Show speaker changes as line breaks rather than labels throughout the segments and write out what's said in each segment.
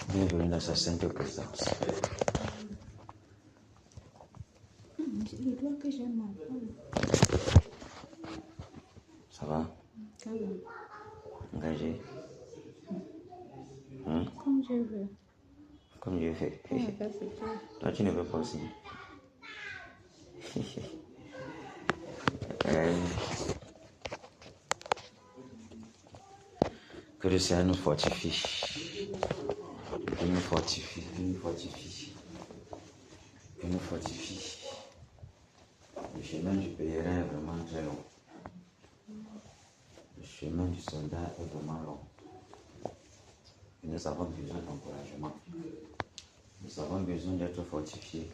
Bienvenue dans sa sainte présence.
Il doit que j'aime ma femme.
Ça va?
Ça va.
Engagé?
Comme je veux.
Comme je fais.
On va faire ce que
Toi, tu ne veux pas aussi. Que le Seigneur nous fortifie. Qu'il nous fortifie. Qu'il nous fortifie. Qu'il nous fortifie. Le chemin du pèlerin est vraiment très long. Le chemin du soldat est vraiment long. Et nous avons besoin d'encouragement. Nous avons besoin d'être fortifiés.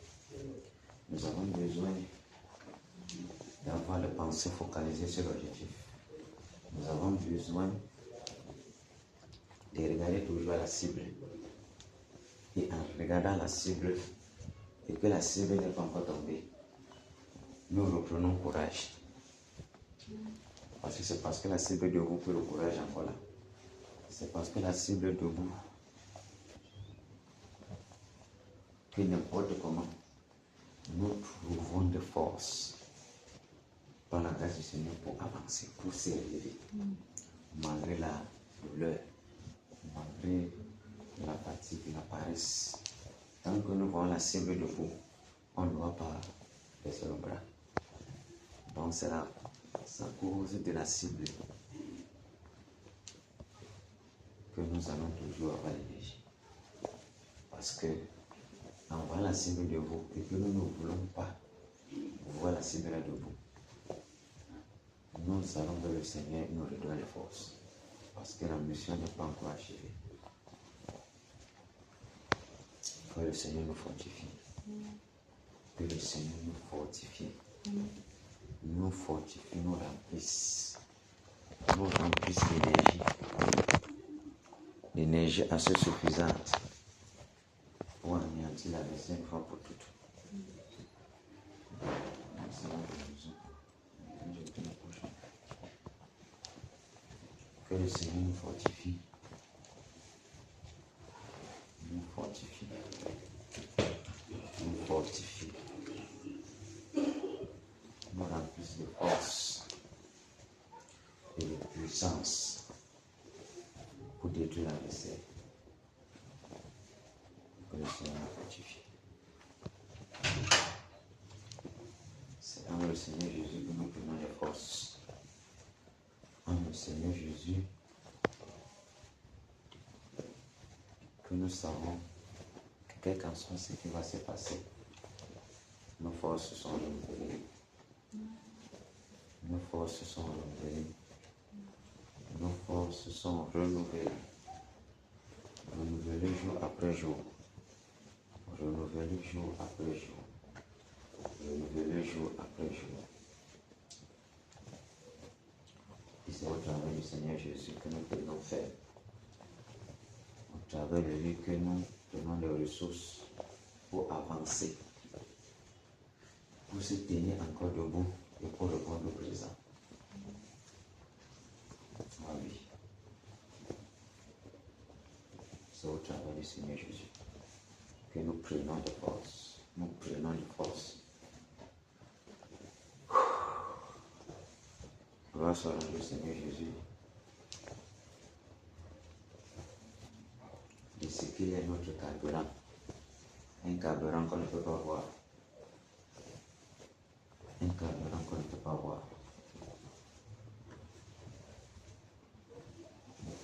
Nous avons besoin d'avoir les pensées focalisées sur l'objectif. Nous avons besoin de regarder toujours à la cible. Et en regardant la cible, et que la cible n'est pas encore tombée, nous reprenons courage. Parce que c'est parce que la cible est debout que le courage est encore là. C'est parce que la cible est debout que n'importe comment, nous trouvons de force par la grâce du Seigneur pour avancer, pour s'élever, malgré la douleur, malgré la fatigue, la paresse. Tant que nous voyons la cible debout, on ne doit pas baisser le bras. Donc c'est à cause de la cible que nous allons toujours avoir l'énergie. Parce que en voyant la cible debout et que nous ne voulons pas voir la cible là debout, nous allons vers le Seigneur et nous redonner les forces. Parce que la mission n'est pas encore achevée. Que le Seigneur nous fortifie. Que le Seigneur nous fortifie. Nous fortifie, nous remplisse. Nous remplisse d'énergie. D'énergie assez suffisante pour anéantir la deuxième fois pour toutes. Que le Seigneur nous fortifie. Nous fortifie. Nous fortifie. Nous remplisse de force et de puissance pour détruire l'adversaire. Que le Seigneur nous fortifie. C'est en le Seigneur Jésus que nous prenons les forces. En le Seigneur Jésus que nous savons que quel qu'en soit ce qui va se passer, nos forces sont renouvelées. Nos forces sont renouvelées. Nos forces sont renouvelées. Renouvelées jour après jour. Renouvelées jour après jour. Renouvelées jour après jour. Et c'est au travers du Seigneur Jésus que nous pouvons faire. Au travers de lui que nous prenons les ressources pour avancer, pour se tenir encore debout et pour répondre au présent. Ah oui. C'est au travers du Seigneur Jésus que nous prenons de force. Nous prenons de force. Grâce au Seigneur Jésus. De ce qu'il est notre carburant. Un carburant qu'on ne peut pas voir. Un carburant qu'on ne peut pas voir.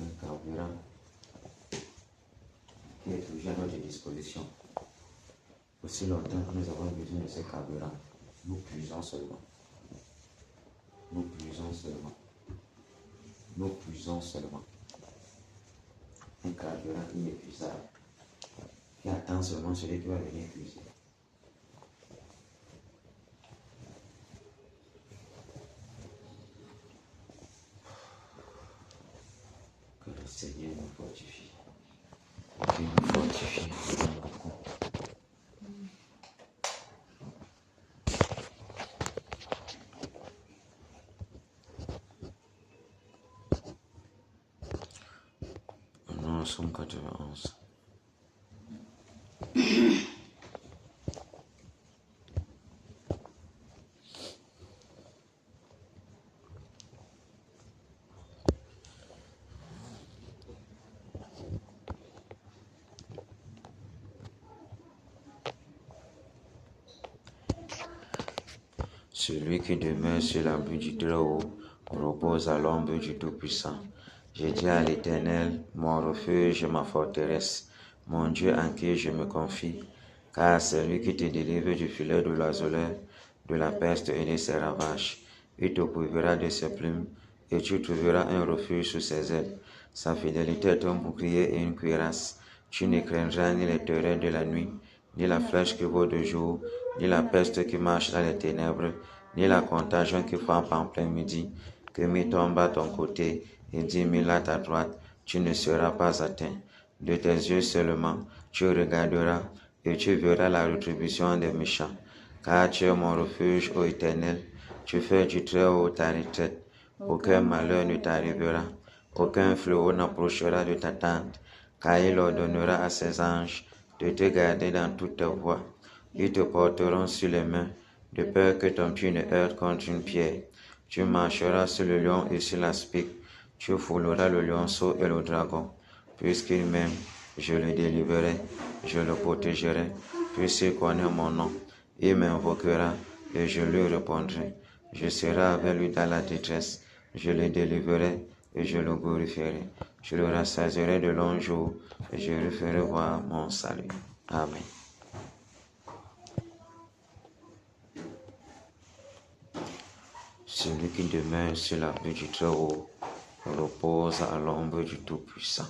Un carburant qui est toujours à notre disposition. Aussi longtemps que nous avons besoin de ce carburant, nous puisons seulement. Nous puisons seulement. Nous puisons seulement. Un carburant inépuisable qui attend seulement celui qui va venir puiser. Que le Seigneur nous fortifie. Qu'il nous fortifie dans beaucoup. Nous sommes 91. Celui qui demeure sur l'abri du Très-Haut repose à l'ombre du Tout-Puissant. J'ai dit à l'Éternel, mon refuge et ma forteresse, mon Dieu en qui je me confie, car c'est lui qui te délivre du filet de l'oiseleur, de la peste et de ses ravages. Il te couvrira de ses plumes, et tu trouveras un refuge sous ses ailes. Sa fidélité est un bouclier et une cuirasse. Tu ne craindras ni les terreurs de la nuit, ni la flèche qui vole de jour, ni la peste qui marche dans les ténèbres, ni la contagion qui frappe en plein midi. Que 1000 tombent à ton côté et 10 000 à ta droite, tu ne seras pas atteint. De tes yeux seulement, tu regarderas et tu verras la rétribution des méchants. Car tu es mon refuge, ô Éternel, tu fais du Très-Haut ta retraite. Aucun malheur ne t'arrivera, aucun fléau n'approchera de ta tente, car il ordonnera à ses anges de te garder dans toutes tes voies. Ils te porteront sur les mains, de peur que ton pied ne heurte contre une pierre. Tu marcheras sur le lion et sur l'aspic, tu fouleras le lionceau et le dragon. Puisqu'il m'aime, je le délivrerai, je le protégerai, puisqu'il connaît mon nom. Il m'invoquera et je lui répondrai. Je serai avec lui dans la détresse, je le délivrerai et je le glorifierai. Je le rassasierai de longs jours et je lui ferai voir mon salut. Amen. Celui qui demeure sur l'abri du Très-Haut repose à l'ombre du Tout-Puissant.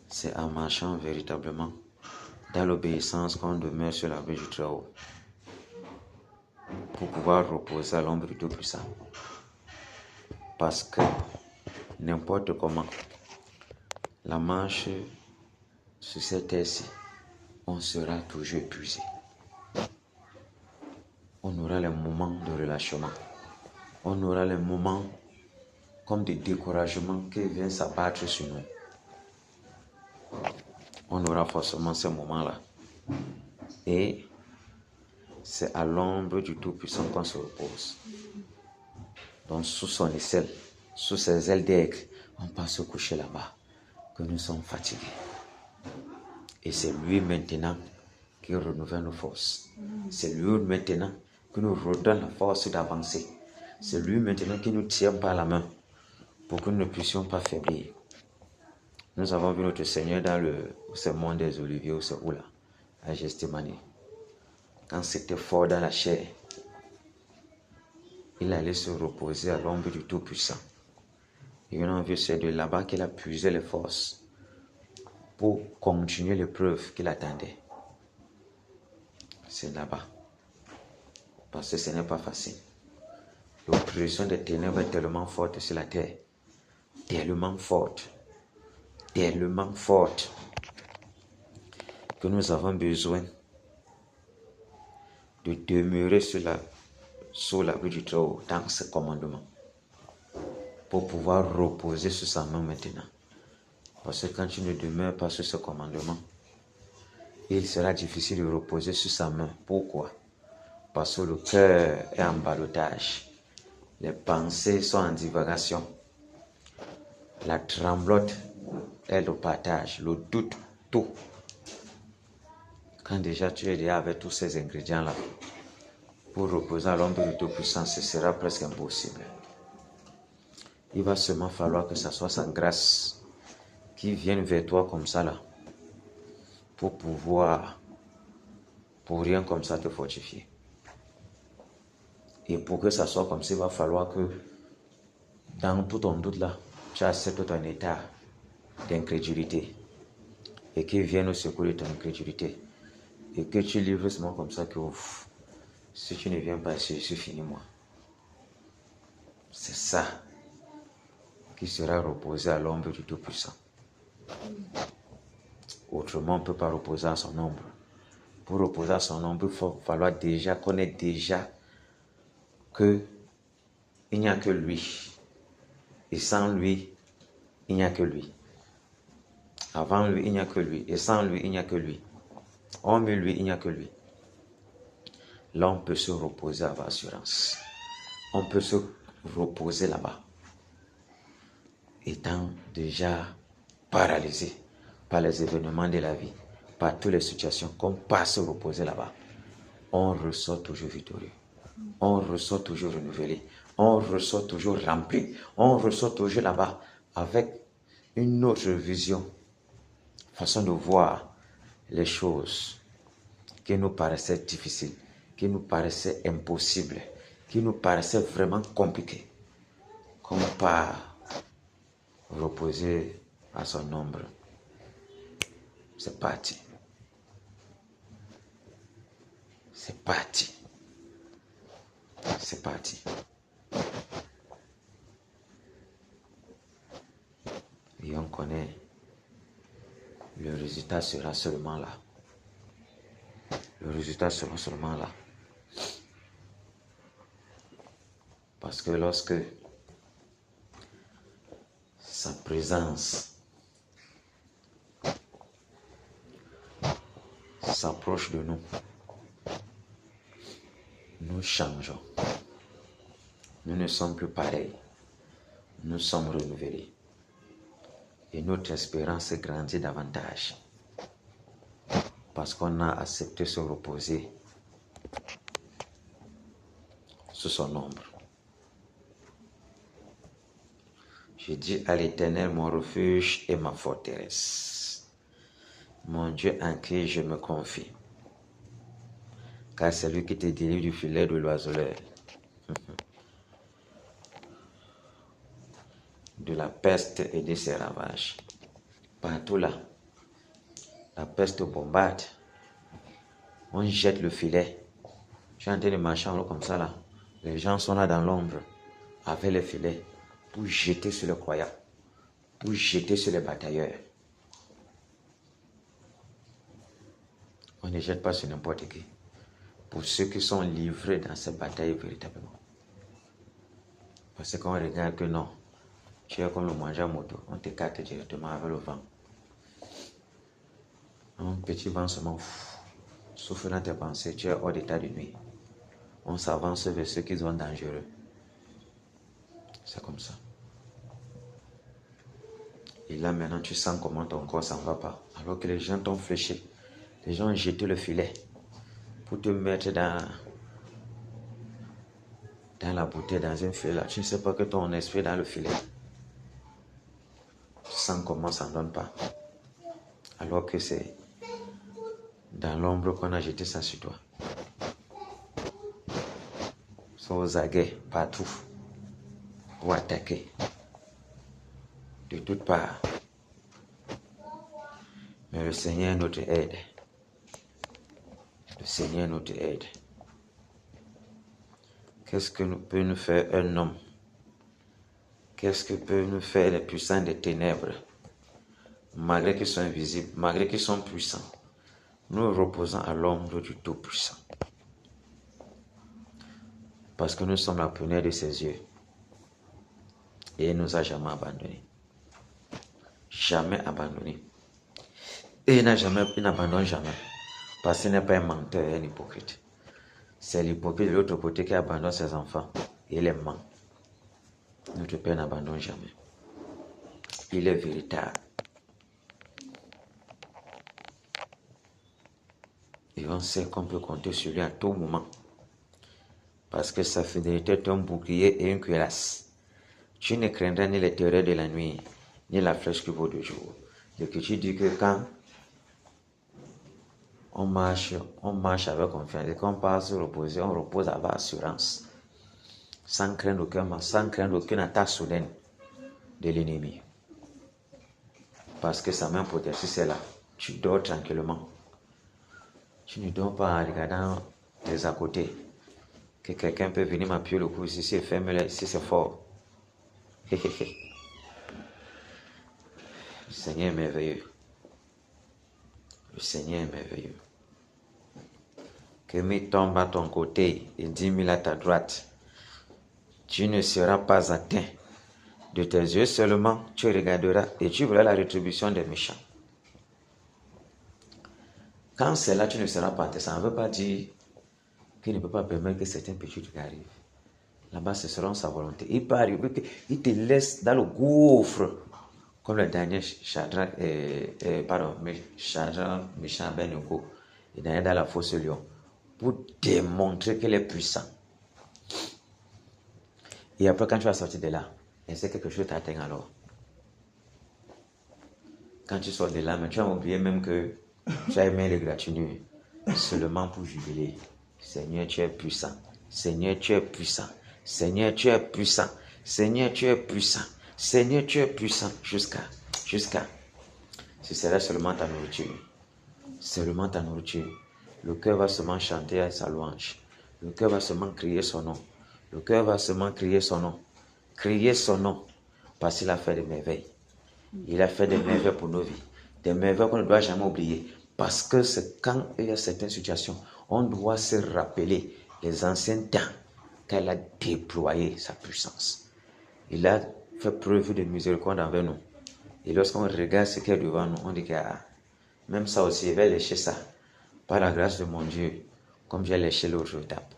C'est en marchant véritablement dans l'obéissance qu'on demeure sur l'abri du Très-Haut pour pouvoir reposer à l'ombre du Tout-Puissant. Parce que n'importe comment, la marche sur cette terre-ci, on sera toujours épuisé. On aura les moments de relâchement. On aura les moments comme de découragement qui viennent s'abattre sur nous. On aura forcément ces moments-là. Et c'est à l'ombre du Tout-Puissant qu'on se repose. Donc sous son aisselle, sous ses ailes d'aigle, on peut se coucher là-bas, que nous sommes fatigués. Et c'est lui maintenant qui renouvelle nos forces. C'est lui maintenant qui nous redonne la force d'avancer. C'est lui maintenant qui nous tient par la main pour que nous ne puissions pas faiblir. Nous avons vu notre Seigneur dans le sermon des Oliviers, où là, à Gethsémani. Quand c'était fort dans la chair, il allait se reposer à l'ombre du Tout-Puissant. Et on a vu c'est de là-bas qu'il a puisé les forces pour continuer l'épreuve qu'il attendait. C'est là-bas. Parce que ce n'est pas facile. L'oppression des ténèbres est tellement forte sur la terre. Tellement forte. Tellement forte. Que nous avons besoin de demeurer sous l'abri du Très-Haut dans ce commandement. Pour pouvoir reposer sur sa main maintenant. Parce que quand tu ne demeures pas sur ce commandement, il sera difficile de reposer sur sa main. Pourquoi? Parce que le cœur est en ballottage. Les pensées sont en divagation. La tremblote est le partage, le doute, tout. Quand déjà tu es déjà avec tous ces ingrédients-là, pour reposer à l'ombre du Tout-Puissant, ce sera presque impossible. Il va seulement falloir que ce soit sa grâce qui vienne vers toi comme ça là, pour pouvoir, pour rien comme ça te fortifier. Et pour que ça soit comme ça, il va falloir que dans tout ton doute là, tu acceptes ton état d'incrédulité et qu'il vienne au secours de ton incrédulité et que tu livres seulement comme ça que ouf, si tu ne viens pas ici, je suis fini moi. C'est ça qui sera reposé à l'ombre du Tout-Puissant. Autrement, on ne peut pas reposer à son ombre. Pour reposer à son ombre, il va falloir déjà connaître déjà qu'il n'y a que lui. Et sans lui, il n'y a que lui. Avant lui, il n'y a que lui. Et sans lui, il n'y a que lui. Hormis lui, il n'y a que lui. Là, on peut se reposer avec assurance. On peut se reposer là-bas. Étant déjà paralysé par les événements de la vie, par toutes les situations, qu'on passe se reposer là-bas, on ressort toujours victorieux. On ressort toujours renouvelé. On ressort toujours rempli. On ressort toujours là-bas avec une autre vision, façon de voir les choses qui nous paraissaient difficiles, qui nous paraissaient impossibles, qui nous paraissaient vraiment compliquées. Comme par reposer à son ombre. C'est parti. C'est parti. C'est parti. Et on connaît, le résultat sera seulement là. Le résultat sera seulement là. Parce que lorsque sa présence s'approche de nous, nous changeons. Nous ne sommes plus pareils. Nous sommes renouvelés. Et notre espérance grandit davantage. Parce qu'on a accepté de se reposer sous son ombre. Je dis à l'Éternel, mon refuge et ma forteresse, mon Dieu en qui je me confie. Car c'est lui qui te délivre du filet de l'oiseleur, de la peste et de ses ravages. Partout là, la peste bombarde. On jette le filet. Je suis en train de marcher en haut comme ça là. Les gens sont là dans l'ombre avec les filets pour jeter sur les croyants, pour jeter sur les batailleurs. On ne jette pas sur n'importe qui. Pour ceux qui sont livrés dans cette bataille véritablement. Parce qu'on regarde que non, tu es comme le manger à moto, on t'écarte directement avec le vent. Un petit vent seulement souffle dans tes pensées, tu es hors d'état de nuit. On s'avance vers ceux qui sont dangereux. C'est comme ça. Et là maintenant tu sens comment ton corps s'en va pas. Alors que les gens t'ont fléché. Les gens ont jeté le filet pour te mettre dans la bouteille, dans un filet là. Tu ne sais pas que ton esprit est dans le filet. Tu sens comment ça ne donne pas. Alors que c'est dans l'ombre qu'on a jeté ça sur toi. Ils sont aux aguets partout pour attaquer de toutes parts. Mais le Seigneur est notre aide. Le Seigneur est notre aide. Qu'est-ce que peut nous faire un homme? Qu'est-ce que peut nous faire les puissants des ténèbres? Malgré qu'ils sont invisibles, malgré qu'ils sont puissants, nous reposons à l'ombre du Tout-Puissant. Parce que nous sommes la prunelle de ses yeux. Et il ne nous a jamais abandonnés. Jamais abandonnés. Et il n'abandonne jamais. Parce qu'il n'est pas un menteur et un hypocrite. C'est l'hypocrite de l'autre côté qui abandonne ses enfants. Et il les ment. Notre Père n'abandonne jamais. Il est véritable. Et on sait qu'on peut compter sur lui à tout moment. Parce que sa fidélité est un bouclier et une cuirasse. Tu ne craindras ni les terreurs de la nuit, ni la flèche qui vaut de jour. Et que tu dis que quand on marche avec confiance, et qu'on passe se reposer, on repose avec assurance. Sans craindre aucun mal, sans craindre aucune attaque soudaine de l'ennemi. Parce que sa main protectrice est là. Tu dors tranquillement. Tu ne dors pas en regardant les à côté. Que quelqu'un peut venir m'appuyer le cou, si c'est fermé, là, si c'est fort. Le Seigneur est merveilleux. Le Seigneur est merveilleux. Que 1000 tombent à ton côté et 10 000 à ta droite. Tu ne seras pas atteint De tes yeux seulement, tu regarderas et tu verras la rétribution des méchants. Quand c'est là, tu ne seras pas tenté. Ça ne veut pas dire qu'il ne peut pas permettre que certains péchés t'arrivent. Là-bas, ce sera sa volonté. Il peut arriver qu'il te laisse dans le gouffre, comme le dernier Shadrach, Meshach, Abednego, et Daniel dans la fosse lion, pour démontrer qu'il est puissant. Et après, quand tu vas sortir de là, et c'est quelque chose t'atteint alors. Quand tu sors de là, mais tu as oublié même que tu as aimé les gratuits seulement pour jubiler. Seigneur, tu es puissant. Seigneur, tu es puissant. Seigneur, tu es puissant. Seigneur, tu es puissant. Seigneur, tu es puissant. Jusqu'à. Ce sera seulement ta nourriture. Seulement ta nourriture. Le cœur va seulement chanter à sa louange. Le cœur va seulement crier son nom. Le cœur va seulement crier son nom. Crier son nom. Parce qu'il a fait des merveilles. Il a fait des merveilles pour nos vies. Des merveilles qu'on ne doit jamais oublier. Parce que c'est quand il y a certaines situations, on doit se rappeler les anciens temps qu'elle a déployé sa puissance. Il a fait preuve de miséricorde envers nous. Et lorsqu'on regarde ce qui est devant nous, on dit que même ça aussi, il va lécher ça. Par la grâce de mon Dieu, comme j'ai léché l'autre étape.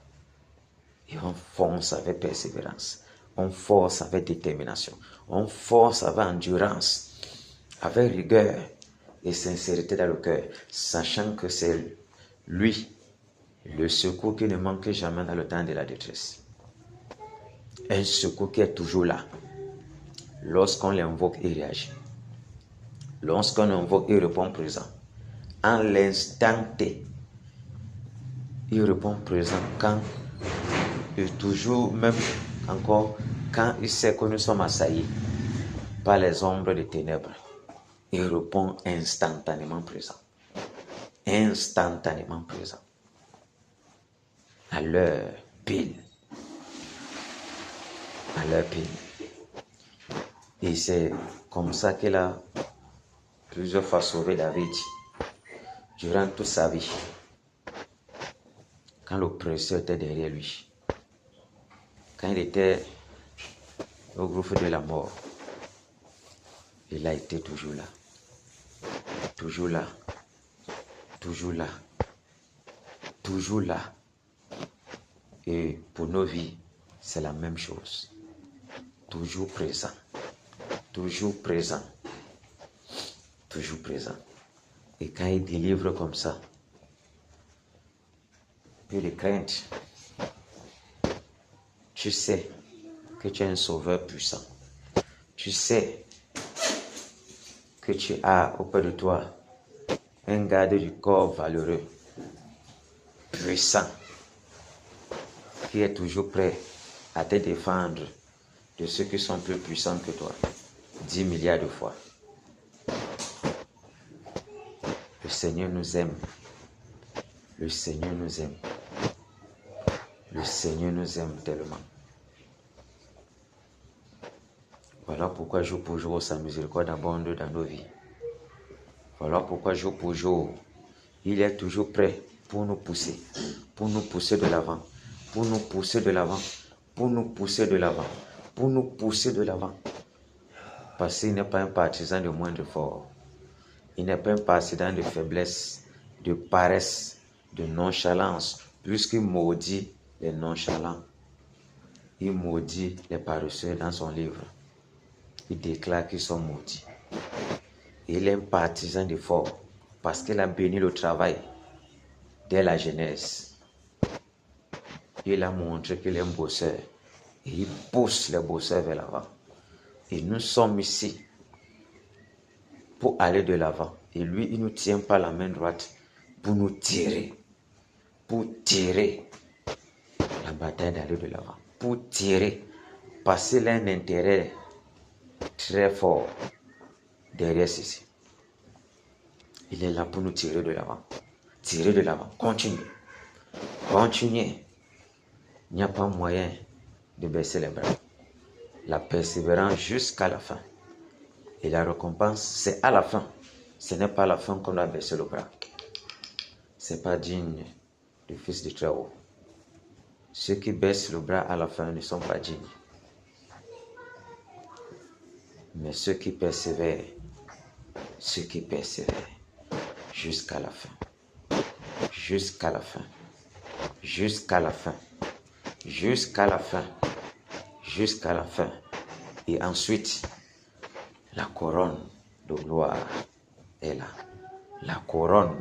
Et on fonce avec persévérance. On force avec détermination. On force avec endurance, avec rigueur et sincérité dans le cœur, sachant que c'est lui, le secours qui ne manque jamais dans le temps de la détresse. Un secours qui est toujours là. Lorsqu'on l'invoque, il réagit. Lorsqu'on invoque, il répond présent. En l'instant T, il répond présent quand et toujours, même encore, quand il sait que nous sommes assaillis par les ombres des ténèbres, il répond instantanément présent. Instantanément présent. À l'heure pile. À l'heure pile. Et c'est comme ça qu'il a plusieurs fois sauvé David durant toute sa vie. Quand l'oppresseur était derrière lui. Quand il était au gouffre de la mort, il a été toujours là. Toujours là. Toujours là. Toujours là. Et pour nos vies, c'est la même chose. Toujours présent. Toujours présent. Toujours présent. Et quand il délivre comme ça, plus de crainte. Tu sais que tu es un sauveur puissant. Tu sais que tu as auprès de toi un garde du corps valeureux, puissant, qui est toujours prêt à te défendre de ceux qui sont plus puissants que toi, 10 milliards de fois. Le Seigneur nous aime. Le Seigneur nous aime. Le Seigneur nous aime tellement. Voilà pourquoi jour pour jour, sa miséricorde abonde dans nos vies. Voilà pourquoi jour pour jour, il est toujours prêt pour nous pousser de l'avant, pour nous pousser de l'avant, pour nous pousser de l'avant, pour nous pousser de l'avant. Parce qu'il n'est pas un partisan de moindre effort. Il n'est pas un partisan de faiblesse, de paresse, de nonchalance, puisqu'il maudit les nonchalants. Il maudit les paresseux dans son livre. Il déclare qu'ils sont maudits. Il est un partisan d'effort parce qu'il a béni le travail dès la jeunesse. Il a montré qu'il est un bosseur et il pousse les bosseurs vers l'avant. Et nous sommes ici pour aller de l'avant. Et lui, il nous tient par la main droite pour nous tirer. Pour tirer la bataille d'aller de l'avant. Pour tirer. Parce qu'il a un intérêt très fort derrière ceci. Il est là pour nous tirer de l'avant. Tirer de l'avant. Continuez. Continuez. Il n'y a pas moyen de baisser les bras. La persévérance jusqu'à la fin. Et la récompense, c'est à la fin. Ce n'est pas à la fin qu'on doit baisser le bras. Ce n'est pas digne du Fils du Très-Haut. Ceux qui baissent le bras à la fin ne sont pas dignes. Mais ceux qui persévèrent jusqu'à la fin, jusqu'à la fin, jusqu'à la fin, jusqu'à la fin, jusqu'à la fin. Et ensuite, la couronne de gloire est là. La couronne,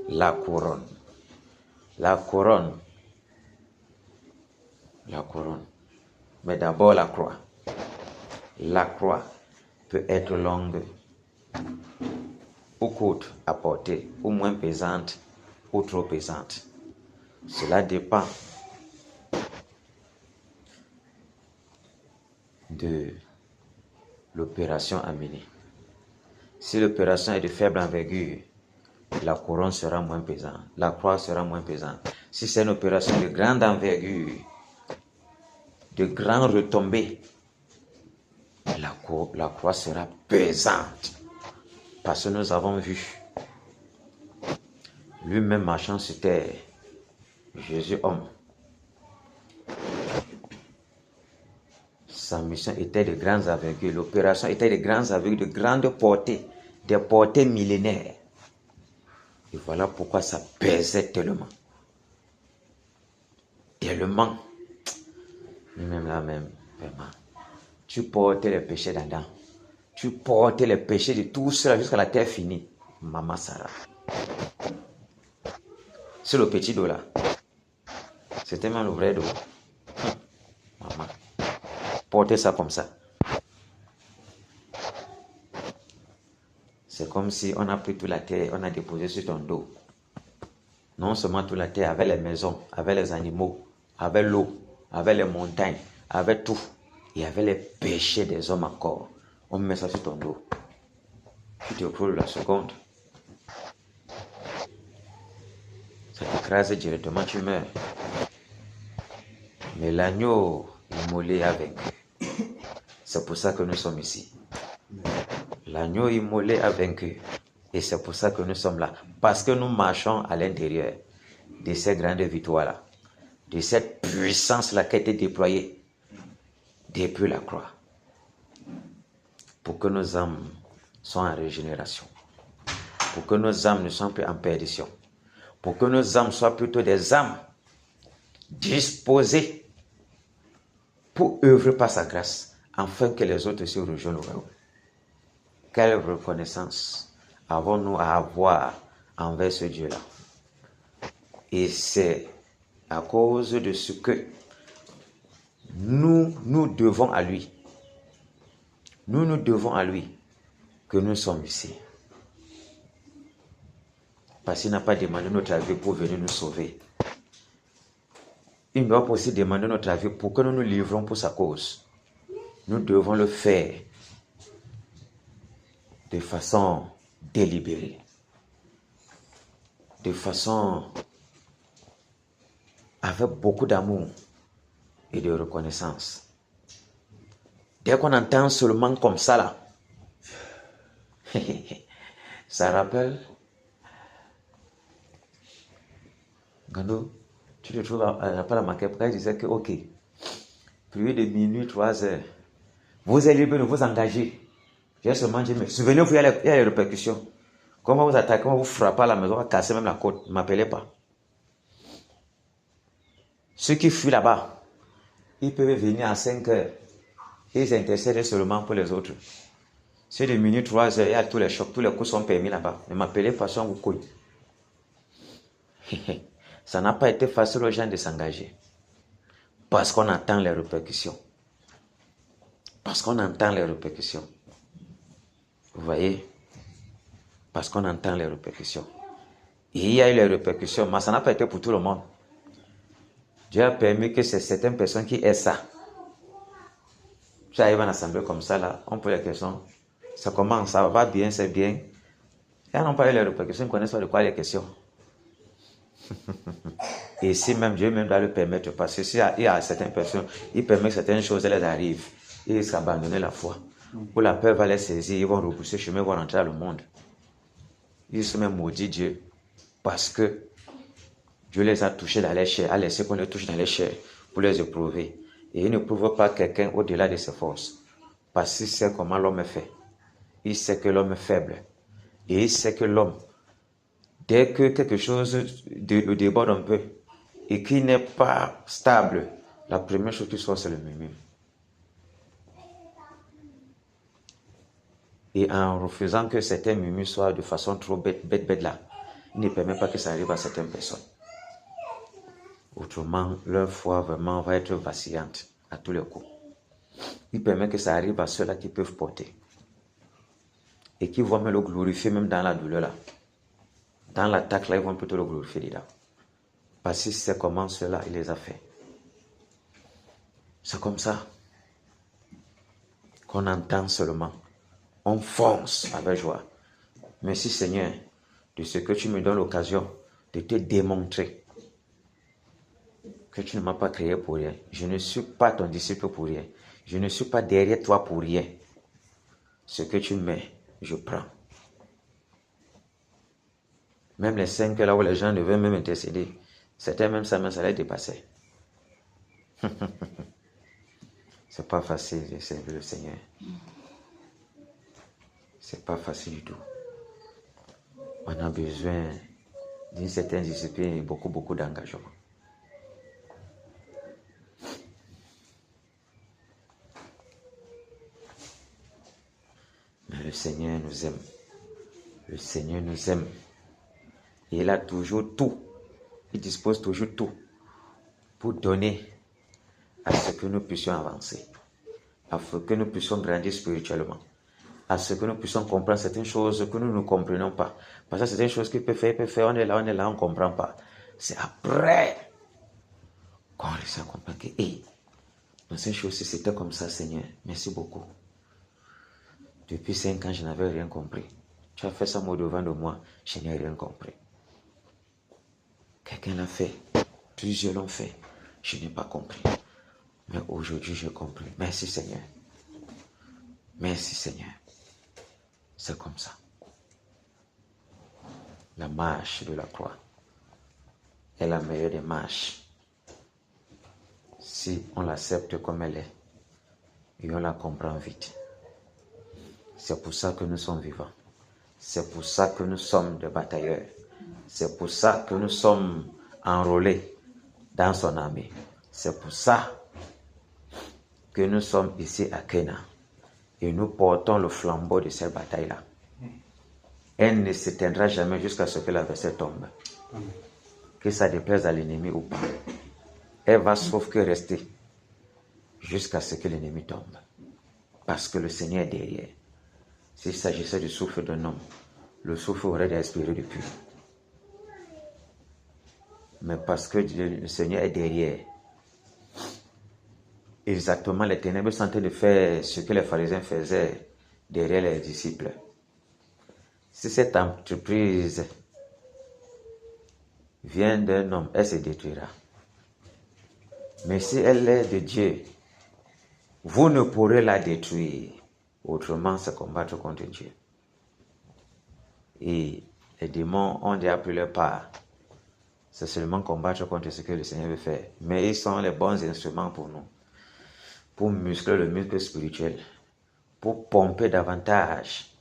la couronne, la couronne, la couronne. Mais d'abord la croix. La croix peut être longue ou courte à porter, ou moins pesante, ou trop pesante. Cela dépend de l'opération à mener. Si l'opération est de faible envergure, la couronne sera moins pesante, la croix sera moins pesante. Si c'est une opération de grande envergure, de grandes retombées, la croix sera pesante. Parce que nous avons vu lui-même marchant sur terre, Jésus homme. Sa mission était de grandes envergures, l'opération était de grandes envergures, de grandes portées, des portées millénaires. Et voilà pourquoi ça pesait tellement. Tellement. Lui-même là-même, vraiment. Tu portais les péchés d'Adam. Tu portais les péchés de tout cela jusqu'à la terre finie. Maman Sarah. C'est le petit dos là. C'était même le vrai dos. Maman. Porter ça comme ça. C'est comme si on a pris toute la terre, on a déposé sur ton dos. Non seulement toute la terre, avec les maisons, avec les animaux, avec l'eau, avec les montagnes, avec tout. Il y avait les péchés des hommes encore. On met ça sur ton dos. Tu te retrouves la seconde. Ça t'écrase directement, tu meurs. Mais l'agneau immolé a vaincu. C'est pour ça que nous sommes ici. L'agneau immolé a vaincu. Et c'est pour ça que nous sommes là. Parce que nous marchons à l'intérieur de ces grandes victoires-là. De cette puissance-là qui a été déployée depuis la croix. Pour que nos âmes soient en régénération. Pour que nos âmes ne soient plus en perdition. Pour que nos âmes soient plutôt des âmes disposées pour œuvrer par sa grâce, afin que les autres se rejoignent au royaume. Quelle reconnaissance avons-nous à avoir envers ce Dieu-là? Et c'est à cause de ce que nous devons à lui. Nous devons à lui que nous sommes ici. Parce qu'il n'a pas demandé notre avis pour venir nous sauver. Il ne doit pas aussi demander notre avis pour que nous nous livrons pour sa cause. Nous devons le faire de façon délibérée, de façon avec beaucoup d'amour et de reconnaissance. Dès qu'on entend seulement comme ça là, ça rappelle Gando, tu te trouves à la Maquette, il disait que ok, plus de minuit, 3 heures, vous êtes libre de vous engager. J'ai seulement dit, mais souvenez-vous, il y a les répercussions. Comment vous attaquez, comment vous frappez à la maison, vous cassez même la côte, ne m'appelez pas. Ceux qui fuient là-bas, ils peuvent venir à 5 heures. Ils intercèdent seulement pour les autres. C'est de minuit, 3 heures, il y a tous les chocs, tous les coups sont permis là-bas. Ne m'appelez pas, si on vous couille. Ça n'a pas été facile aux gens de s'engager. Parce qu'on entend les répercussions. Parce qu'on entend les répercussions. Vous voyez? Parce qu'on entend les répercussions. Et il y a eu les répercussions, mais ça n'a pas été pour tout le monde. Dieu a permis que c'est certaines personnes qui aient ça. Tu arrives en assemblée comme ça, là, on pose les questions. Ça commence, ça va bien, c'est bien. Ils n'ont pas eu les répercussions, ils ne connaissent pas de quoi les questions. Et si même Dieu même doit le permettre, parce que s'il y a certaines personnes, il permet que certaines choses elles arrivent, ils risquent d'abandonner la foi. Ou la peur va les saisir, ils vont repousser le chemin, ils vont rentrer dans le monde. Ils se même maudit Dieu, parce que Dieu les a touchés dans les chairs, a laissé qu'on les touche dans les chairs pour les éprouver. Et il ne prouve pas quelqu'un au-delà de ses forces. Parce qu'il sait comment l'homme est fait. Il sait que l'homme est faible. Et il sait que l'homme, dès que quelque chose le déborde un peu et qu'il n'est pas stable, la première chose qui sort, c'est le murmure. Et en refusant que certains murmures soient de façon trop bête là, il ne permet pas que ça arrive à certaines personnes. Autrement, leur foi vraiment va être vacillante à tous les coups. Il permet que ça arrive à ceux-là qui peuvent porter. Et qui vont même le glorifier même dans la douleur là. Dans l'attaque là, ils vont plutôt le glorifier dedans. Parce que c'est comment cela il les a fait. C'est comme ça qu'on entend seulement. On fonce avec joie. Merci Seigneur de ce que tu me donnes l'occasion de te démontrer que tu ne m'as pas créé pour rien. Je ne suis pas ton disciple pour rien. Je ne suis pas derrière toi pour rien. Ce que tu mets, je prends. Même les 5 là où les gens devaient même intercéder, c'était même ça les dépassait. C'est pas facile de servir le Seigneur. C'est pas facile du tout. On a besoin d'une certaine discipline et beaucoup d'engagement. Mais le Seigneur nous aime. Le Seigneur nous aime. Et il a toujours tout. Il dispose toujours tout pour donner à ce que nous puissions avancer, à ce que nous puissions grandir spirituellement, à ce que nous puissions comprendre certaines choses que nous ne comprenons pas. Parce que certaines choses qu'il peut faire, on est là, on ne comprend pas. C'est après qu'on réussit à comprendre que, dans ces choses-ci, c'était comme ça, Seigneur. Merci beaucoup. Depuis 5 ans, je n'avais rien compris. Tu as fait ça au-devant de moi, je n'ai rien compris. Quelqu'un l'a fait, plusieurs l'ont fait, je n'ai pas compris. Mais aujourd'hui, j'ai compris. Merci Seigneur. Merci Seigneur. C'est comme ça. La marche de la croix est la meilleure des marches. Si on l'accepte comme elle est, et on la comprend vite. C'est pour ça que nous sommes vivants. C'est pour ça que nous sommes des batailleurs. C'est pour ça que nous sommes enrôlés dans son armée. C'est pour ça que nous sommes ici à Kenya. Et nous portons le flambeau de cette bataille-là. Elle ne s'éteindra jamais jusqu'à ce que l'adversaire tombe. Que ça déplaise à l'ennemi ou pas. Elle va sauf que rester jusqu'à ce que l'ennemi tombe. Parce que le Seigneur est derrière. S'il s'agissait du souffle d'un homme, le souffle aurait expiré depuis. Mais parce que le Seigneur est derrière, exactement, les ténèbres sont en train de faire ce que les pharisiens faisaient derrière les disciples. Si cette entreprise vient d'un homme, elle se détruira. Mais si elle est de Dieu, vous ne pourrez la détruire. Autrement, c'est combattre contre Dieu. Et les démons ont déjà pris leur part. C'est seulement combattre contre ce que le Seigneur veut faire. Mais ils sont les bons instruments pour nous. Pour muscler le muscle spirituel. Pour pomper davantage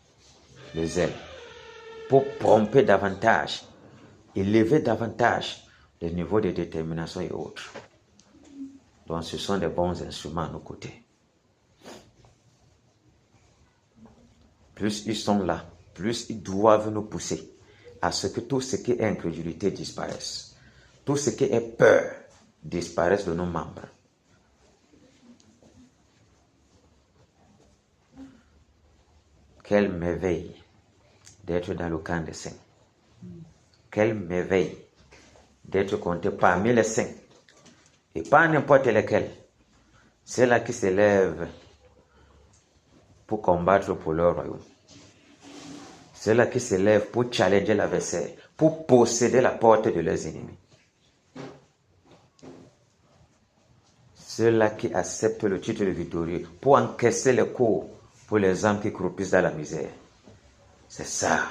les ailes. Pour pomper davantage. Élever davantage les niveaux de détermination et autres. Donc ce sont des bons instruments à nos côtés. Plus ils sont là, plus ils doivent nous pousser à ce que tout ce qui est incrédulité disparaisse. Tout ce qui est peur disparaisse de nos membres. Quelle merveille d'être dans le camp des saints. Quelle merveille d'être compté parmi les saints. Et pas n'importe lesquels. Ceux-là qui s'élèvent pour combattre pour leur royaume. Ceux-là qui s'élèvent pour challenger l'adversaire, pour posséder la porte de leurs ennemis. Ceux-là qui acceptent le titre de victorieux pour encaisser les coups pour les âmes qui croupissent dans la misère. C'est ça.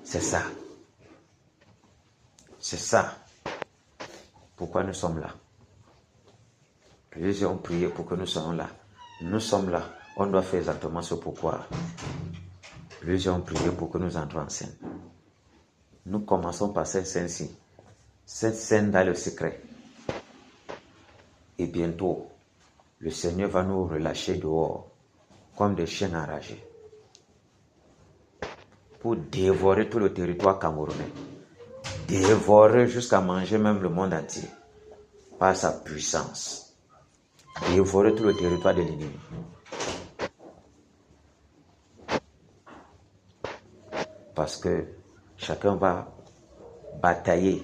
C'est ça. C'est ça. Pourquoi nous sommes là. Plusieurs ont prié pour que nous soyons là. Nous sommes là. On doit faire exactement ce pourquoi plusieurs ont prié pour que nous entrions en scène. Nous commençons par cette scène-ci. Cette scène dans le secret. Et bientôt, le Seigneur va nous relâcher dehors comme des chiens enragés pour dévorer tout le territoire camerounais. Dévorer jusqu'à manger même le monde entier par sa puissance. Dévorer tout le territoire de l'ennemi. Parce que chacun va batailler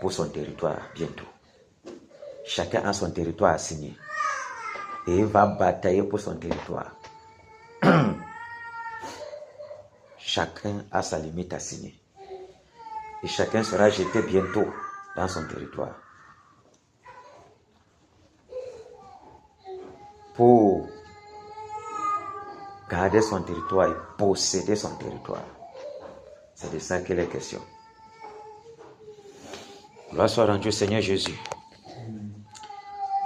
pour son territoire bientôt. Chacun a son territoire assigné. Et il va batailler pour son territoire. Chacun a sa limite assignée. Et chacun sera jeté bientôt dans son territoire. Pour garder son territoire et posséder son territoire. C'est de ça qu'il est question. Gloire soit rendue au Seigneur Jésus.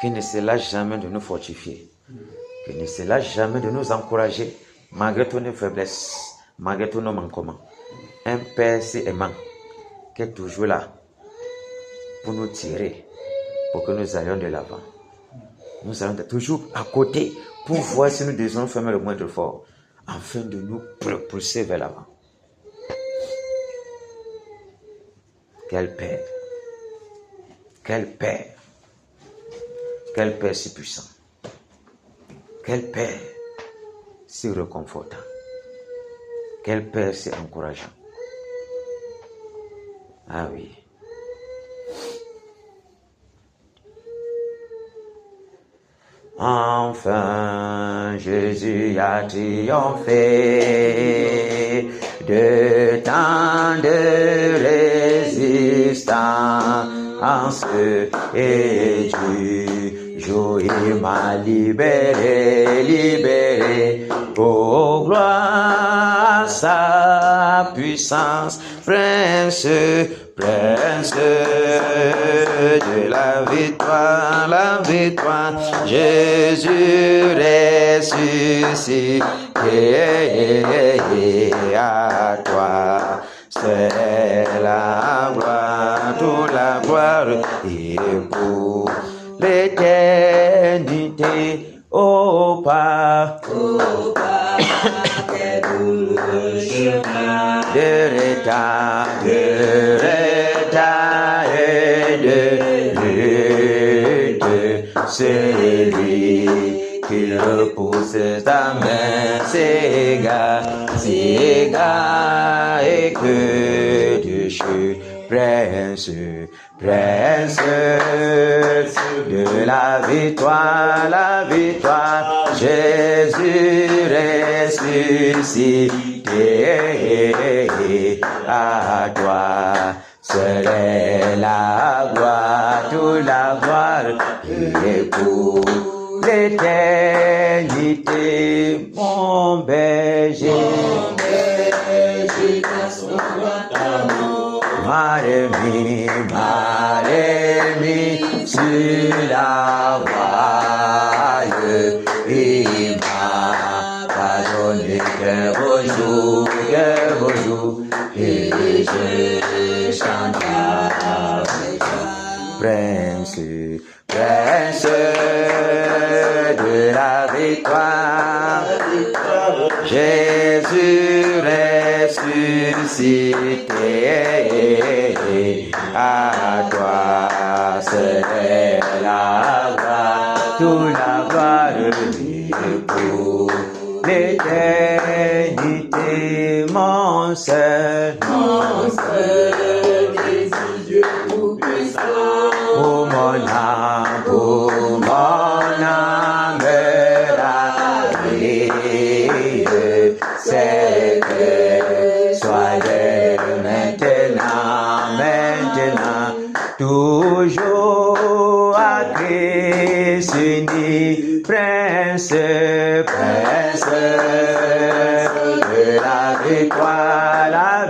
Qu'il ne se lâche jamais de nous fortifier. Qu'il ne se lâche jamais de nous encourager, malgré toutes nos faiblesses, malgré tous nos manquements. Un Père si aimant, qui est toujours là pour nous tirer, pour que nous allions de l'avant. Nous allons être toujours à côté pour voir si nous désirons faire le moindre effort, afin de nous propulser vers l'avant. Quel Père! Quel Père! Quel Père si puissant! Quel Père si réconfortant! Quel Père si encourageant! Ah oui! Enfin, Jésus a triomphé de tant de résistance et du jour il m'a libéré, oh gloire à sa puissance, prince de la victoire, Jésus ressuscité, à toi c'est la gloire, toute la gloire, et pour l'éternité, au Père, quel douloureux chemin de retard et de lutte, c'est lui qui repousse ta main, c'est égal, et que Dieu prince de la victoire, Jésus ressuscité, à toi serait la gloire, toute la gloire, et pour l'éternité, mon berger, dans son grand amour, m'a remis sur la voie, il m'a pardonné qu'un beau jour, et je chanterai, prince de la victoire, Jésus ressuscité, à toi c'est la gloire, toute la gloire, pour l'éternité, mon seul Dieu tout-puissant, pour mon âme, c'est que soit maintenant, toujours à Christ uni, prince de la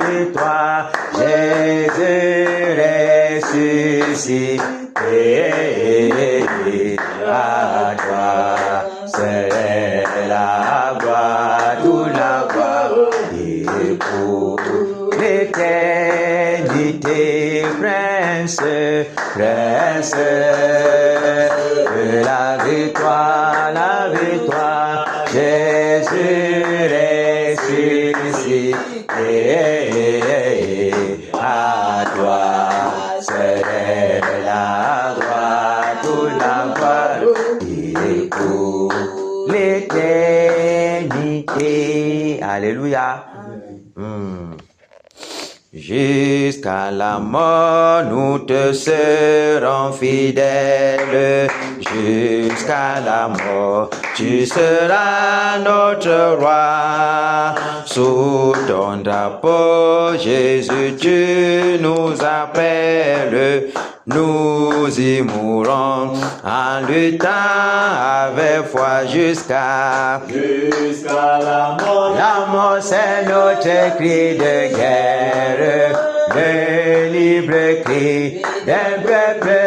victoire, Jésus ressuscité, à toi c'est la gloire, toute la gloire, et pour l'éternité, prince, prince, la victoire, Jésus ressuscité, à toi, c'est la gloire, toute la gloire, et pour l'éternité. Alléluia. Jusqu'à la mort, nous te serons fidèles. Jusqu'à la mort, tu seras notre roi. Sous ton drapeau, Jésus, tu nous appelles. Nous y mourrons en luttant avec foi jusqu'à la mort. La mort, c'est notre cri de guerre, le libre cri d'un peuple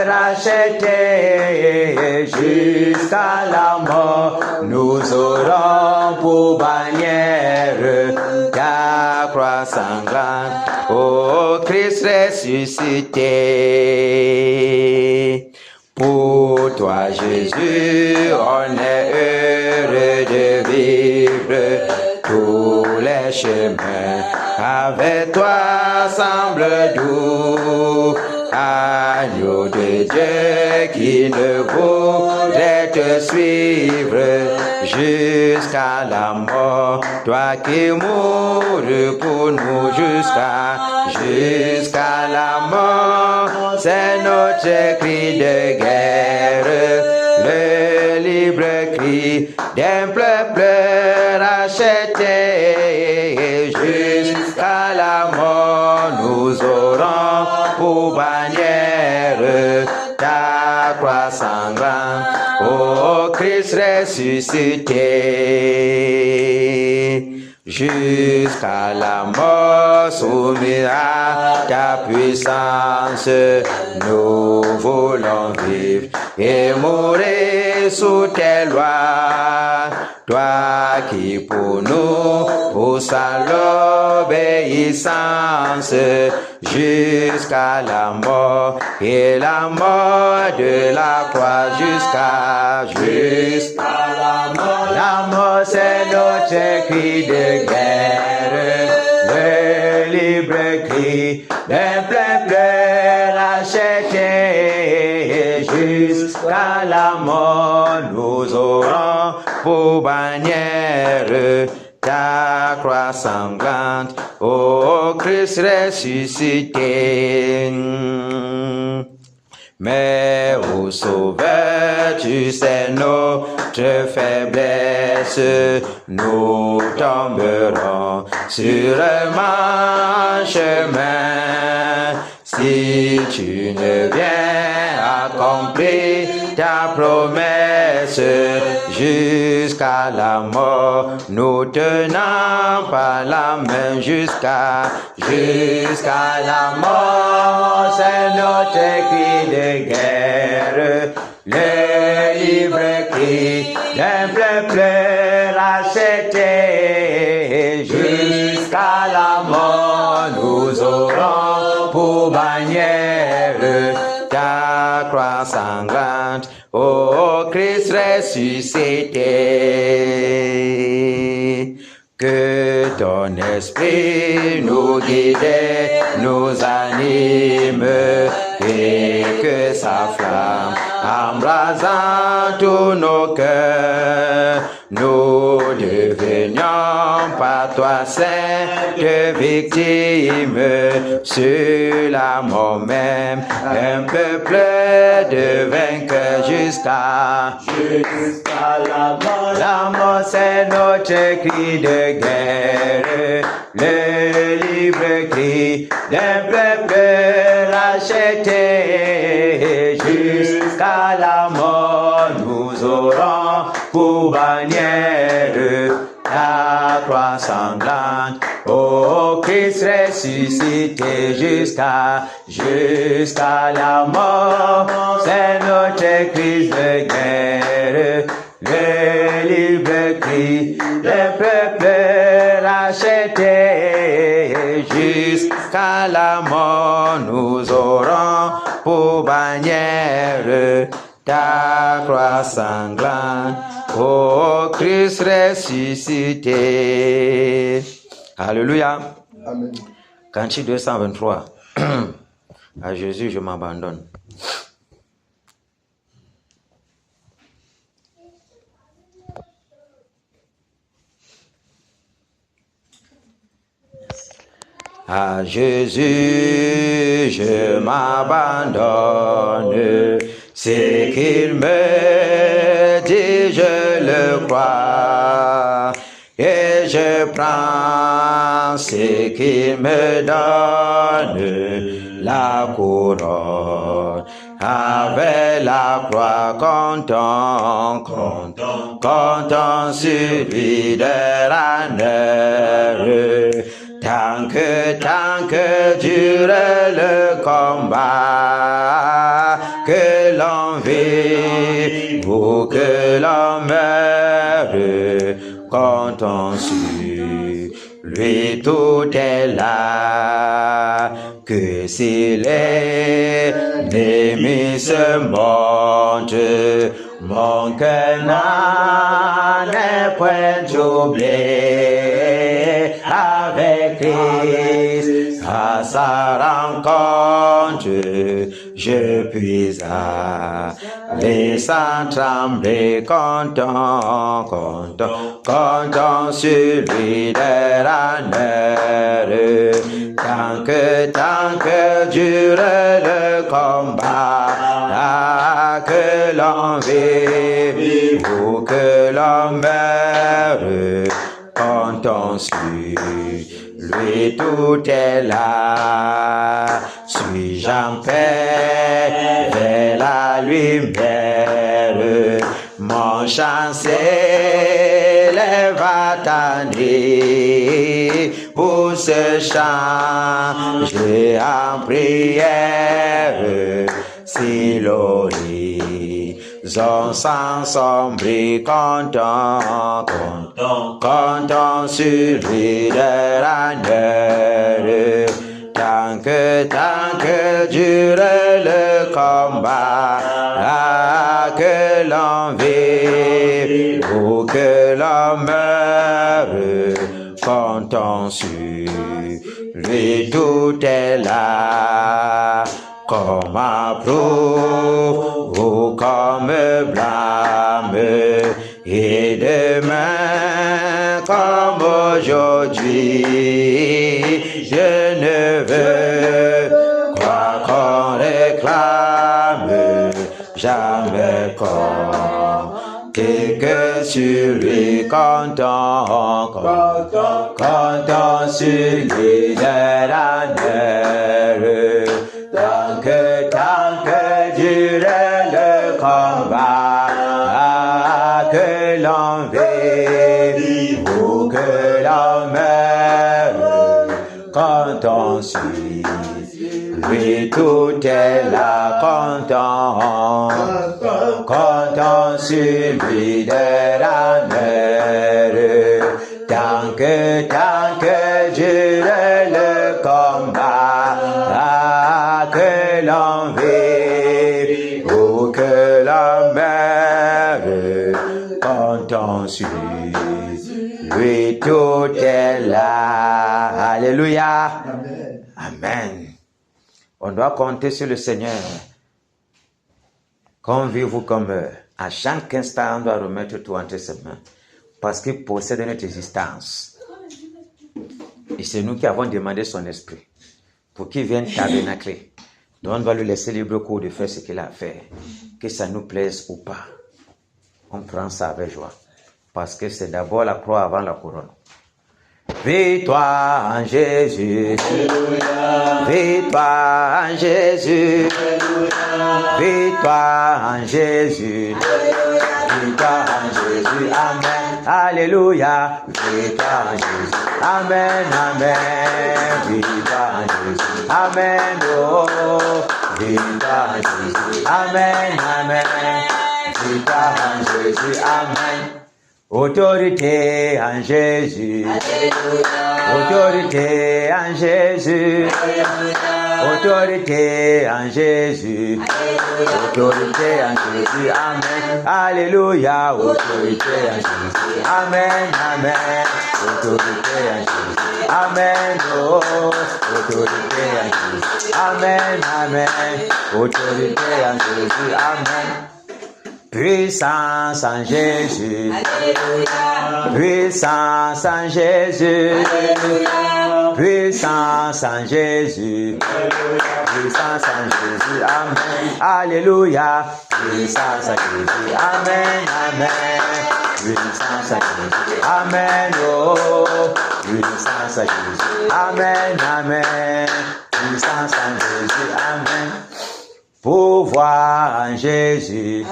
racheté. Jusqu'à la mort, nous aurons pour bannière ta croix sanglante, ô Christ ressuscité. Pour toi, Jésus, on est heureux de vivre tous les chemins. Avec toi semble doux, agneau de Dieu qui ne voudrait te suivre jusqu'à la mort. Toi qui mourus pour nous jusqu'à la mort, c'est notre cri de guerre, le libre cri d'un peuple racheté. Jusqu'à la mort, nous aurons pour bannière ta croix sanglante, ô Christ ressuscité. Jusqu'à la mort, soumis à ta puissance, nous voulons vivre et mourir sous tes lois. Toi qui pour nous pousse à l'obéissance jusqu'à la mort et la mort de la croix jusqu'à la mort. La mort, c'est notre cri de guerre, le libre cri d'un peuple racheté. Jusqu'à la mort, nous aurons pour bannière ta croix sanglante, ô Christ ressuscité. Mais ô Sauveur, tu sais notre faiblesse, nous tomberons sûrement en chemin. Si tu ne viens accomplir ta promesse jusqu'à la mort, nous tenons par la main jusqu'à la mort. C'est notre cri de guerre, le libre cri d'un peuple racheté. Jusqu'à la mort, nous aurons pour bannière ta croix sanglante, ô Christ ressuscité. Que ton esprit nous guide, nous anime, et que sa flamme embrasant tous nos cœurs, nous devenions par toi sainte victime sur la mort même, un peuple de vainqueurs jusqu'à la mort. La mort, c'est notre cri de guerre, le libre cri d'un peuple racheté. Jusqu'à la mort, nous aurons pour bannière ta croix sanglante, ô Christ ressuscité. Jusqu'à la mort, c'est notre cri de guerre, le libre prix, le peuple racheté, jusqu'à la mort nous aurons pour bannière ta croix sanglante, ô Christ ressuscité. Alléluia.
Amen.
Cantique 223. À Jésus, je m'abandonne. À Jésus, je m'abandonne. C'est qu'il me dit, je le crois. Et je prends ce qu'il me donne, la couronne. Avec la croix, comptons sur lui de l'honneur. Tant que dure le combat, que l'on vit ou que l'on meurt, comptons sur lui, tout est là. Que si l'ennemi se monte, mon cœur n'en est point troublé. Avec Christ à sa rencontre, je puis aller sans trembler, comptons sur lui de l'honneur. Tant que dure le combat, que l'on vive ou que l'on meure, comptons sur lui, tout est là. Suis-je en paix vers la lumière? Mon chant s'élève à t'année. Pour ce chant, j'ai en prière. Si l'horizon s'ensombrit, comptons sur lui de l'honneur. Tant que dure le combat, que l'on vive ou que l'on meure, comptons sur lui, tout est là. Comme approuve ou comme blâme, et demain comme aujourd'hui, je ne veux croire qu'on réclame jamais compter que sur lui, comptons sur lui de l'honneur. Tant que dure le combat, que l'on vive ou que l'on meure, comptons sur lui, tout est là. Comptons sur lui de l'honneur. Tant que dure le combat, que l'on vive ou que l'on meure, comptons sur lui, tout est là. Alléluia.
Amen.
Amen. On doit compter sur le Seigneur. Comme vive ou comme meurt. À chaque instant, on doit remettre tout entre ses mains. Parce qu'il possède notre existence. Et c'est nous qui avons demandé son esprit pour qu'il vienne tabernacler. Donc on va lui laisser libre cours de faire ce qu'il a à faire. Que ça nous plaise ou pas. On prend ça avec joie. Parce que c'est d'abord la croix avant la couronne. Victoire en Jésus. Alléluia. Victoire en Jésus. Alléluia. Victoire en Jésus. Alléluia. Victoire en Jésus. Amen. Alléluia. Victoire en Jésus. Amen. Amen. Victoire en Jésus. Amen. Oh. Victoire en Jésus. Amen. Amen. victoire en Jésus, amen. Autorité en Jésus, autorité en Jésus, autorité en Jésus, autorité en Jésus, amen. Alléluia, autorité en Jésus, amen, amen. Autorité en Jésus, amen, oh, autorité en Jésus, amen, amen. Autorité en Jésus, amen. Puissance en Jésus, puissance en Jésus, puissance en Jésus, puissance en Jésus, amen, alléluia, puissance en Jésus, amen, amen, puissance en Jésus, amen, oh, puissance en Jésus, amen, amen, puissance en Jésus, amen. Pouvoir en Jésus,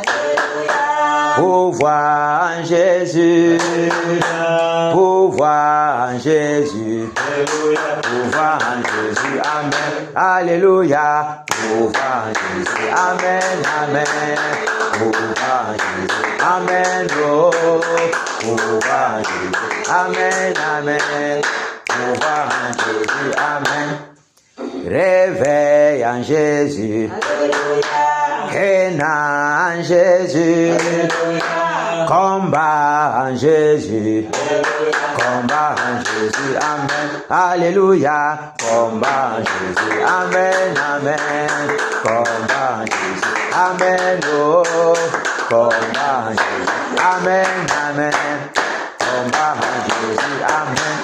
pouvoir en Jésus, pouvoir en Jésus, pouvoir en Jésus, amen, alléluia, pouvoir en Jésus, amen, amen, pouvoir en Jésus, amen, oh, pouvoir en Jésus, amen, amen, pouvoir en Jésus, amen. Réveille en Jésus, Kéna en Jésus, combat en Jésus, combat en Jésus, amen, alléluia, combat en Jésus, amen, amen, combat en Jésus, amen, oh, combat en Jésus, amen, amen, combat en Jésus, amen.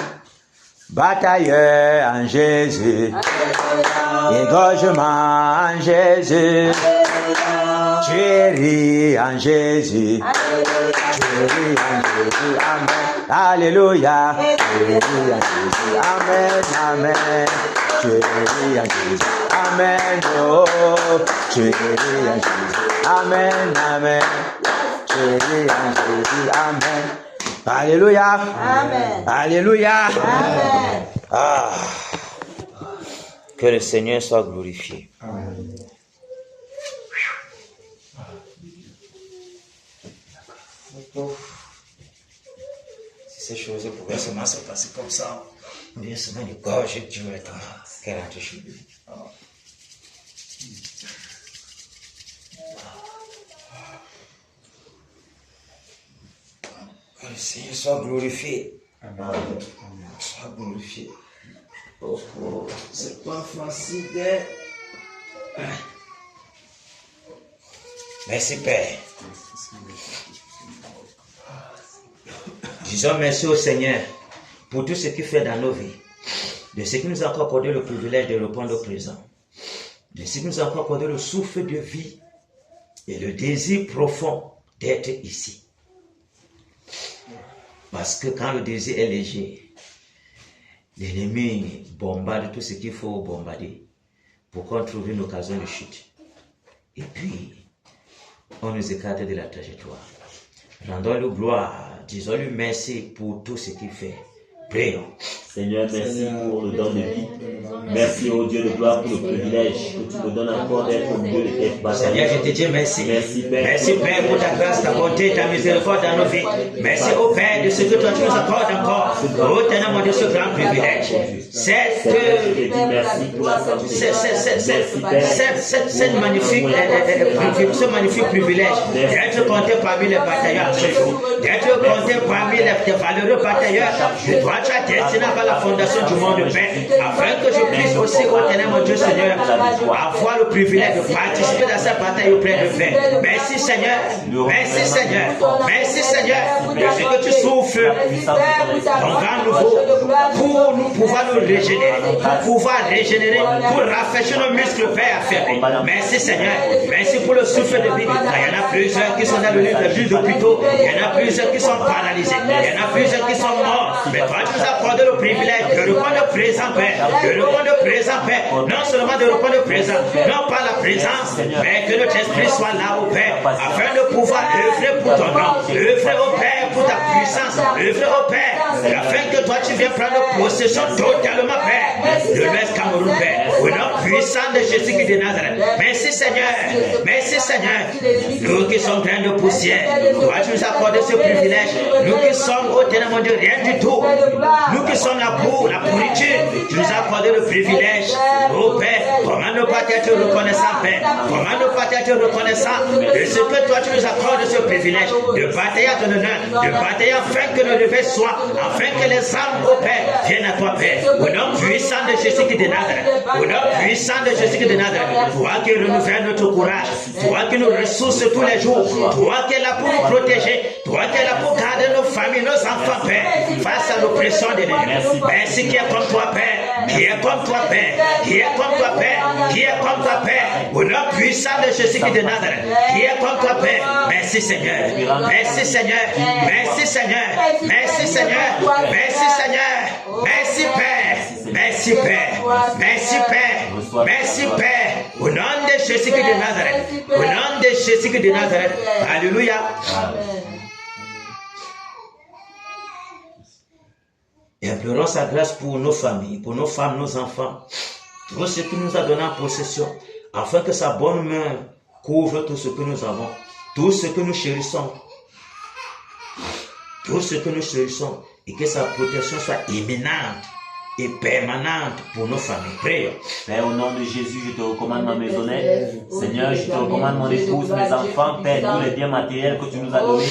Batailleur en Jésus, égorgement en Jésus, tuerie en Jésus, tuerie en Jésus, amen, alléluia, tuerie en Jésus, amen, amen, tuerie en Jésus, amen, oh, tuerie en Jésus, amen, amen, tuerie en Jésus, amen. Alléluia.
Amen.
Alléluia.
Amen.
Ah. Que le Seigneur soit glorifié.
Amen.
Si ces choses pouvaient seulement se passer comme ça, bien souvent les gorges Dieu est en qu'elle rentre chez lui. Que le Seigneur soit glorifié.
Amen.
Soit glorifié. Oh, oh, c'est pas facile de... Merci Père. Disons merci au Seigneur pour tout ce qu'il fait dans nos vies. De ce qui nous a encore accordé le privilège de répondre au présent. De ce qui nous a encore accordé le souffle de vie et le désir profond d'être ici. Parce que quand le désir est léger, l'ennemi bombarde tout ce qu'il faut bombarder pour qu'on trouve une occasion de chute. Et puis, on nous écarte de la trajectoire. Rendons-lui gloire, disons-lui merci pour tout ce qu'il fait. Prions.
Seigneur, merci pour le don de vie. Merci au Dieu de gloire pour le privilège que tu me donnes encore d'être au milieu de tes batailles.
Seigneur, je te dis merci.
Merci Père.
Merci Père pour ta grâce, ta bonté, ta miséricorde dans nos vies. Merci au Père de ce que toi tu nous accordes encore. Retenons de ce grand privilège. Cette magnifique privilège d'être compté parmi les batailleurs ce jour, d'être compté parmi les valeureux batailleurs de toi tu as destiné à la fondation du monde de paix, afin que je puisse aussi retenir mon Dieu Seigneur, avoir le privilège de participer dans cette bataille auprès de paix. Merci Seigneur, merci Seigneur, merci Seigneur, merci que tu souffles ton grand nouveau pour nous pouvoir nous régénérer, pour pouvoir régénérer, pour rafraîchir nos muscles, Père affaiblis. Merci Seigneur, merci pour le souffle de vie. Il y en a plusieurs qui sont dans le livre de juges d'hôpitaux, il y en a plusieurs qui sont paralysés, il y en a plusieurs qui sont morts. Mais toi, tu nous as accordé le privilège de répondre au présent, Père, de répondre au présent, Père, non seulement de répondre au présent, non pas la présence, mais que notre esprit soit là, au Père, afin de pouvoir œuvrer pour ton nom, œuvrer au Père pour ta puissance, œuvrer au Père afin que toi tu viennes prendre possession totalement, Père, de l'Ouest Cameroun, Père, au nom puissant de Jésus-Christ de Nazareth. Merci Seigneur, merci Seigneur. Nous qui sommes pleins de poussière, toi tu nous accordes ce privilège. Nous qui sommes au ténèbre de rien du tout, nous qui sommes la pourriture, tu nous accordes le privilège. Oh Père, comment ne pas être reconnaissant, Père, comment ne pas être reconnaissant de ce que toi tu nous accordes ce privilège, de batailler à ton honneur, de batailler afin que le lever soit, afin que les âmes, oh Père, viennent à toi, Père, au nom puissant de Jésus-Christ de Nazareth, au nom puissant de Jésus-Christ de Nazareth, toi qui renouvelles notre courage, toi qui nous ressources tous les jours, toi qui es là pour nous protéger, toi qui es là pour garder nos familles, nos enfants, Père, face à l'oppression de l'ennemi. Merci qui est comme toi, Père, qui est comme toi, Père, qui est comme toi, Père, qui est comme toi, Père, au nom puissant de Jésus-Christ de Nazareth, qui est comme toi, Père. Merci Seigneur, merci Seigneur, merci Seigneur, merci Seigneur, merci Seigneur, merci Père, merci Père, merci Père, merci Père, au nom de Jésus-Christ de Nazareth, au nom de Jésus-Christ de Nazareth, alléluia. Et implorons sa grâce pour nos familles, pour nos femmes, nos enfants, tout ce qu'il nous a donné en possession, afin que sa bonne main couvre tout ce que nous avons, tout ce que nous chérissons, tout ce que nous chérissons, et que sa protection soit imminente et permanente pour nos familles. Prions.
Père, au nom de Jésus, je te recommande ma maisonnette. Seigneur, je te recommande mon épouse, mes enfants, Père, tous les biens matériels que tu nous as donnés.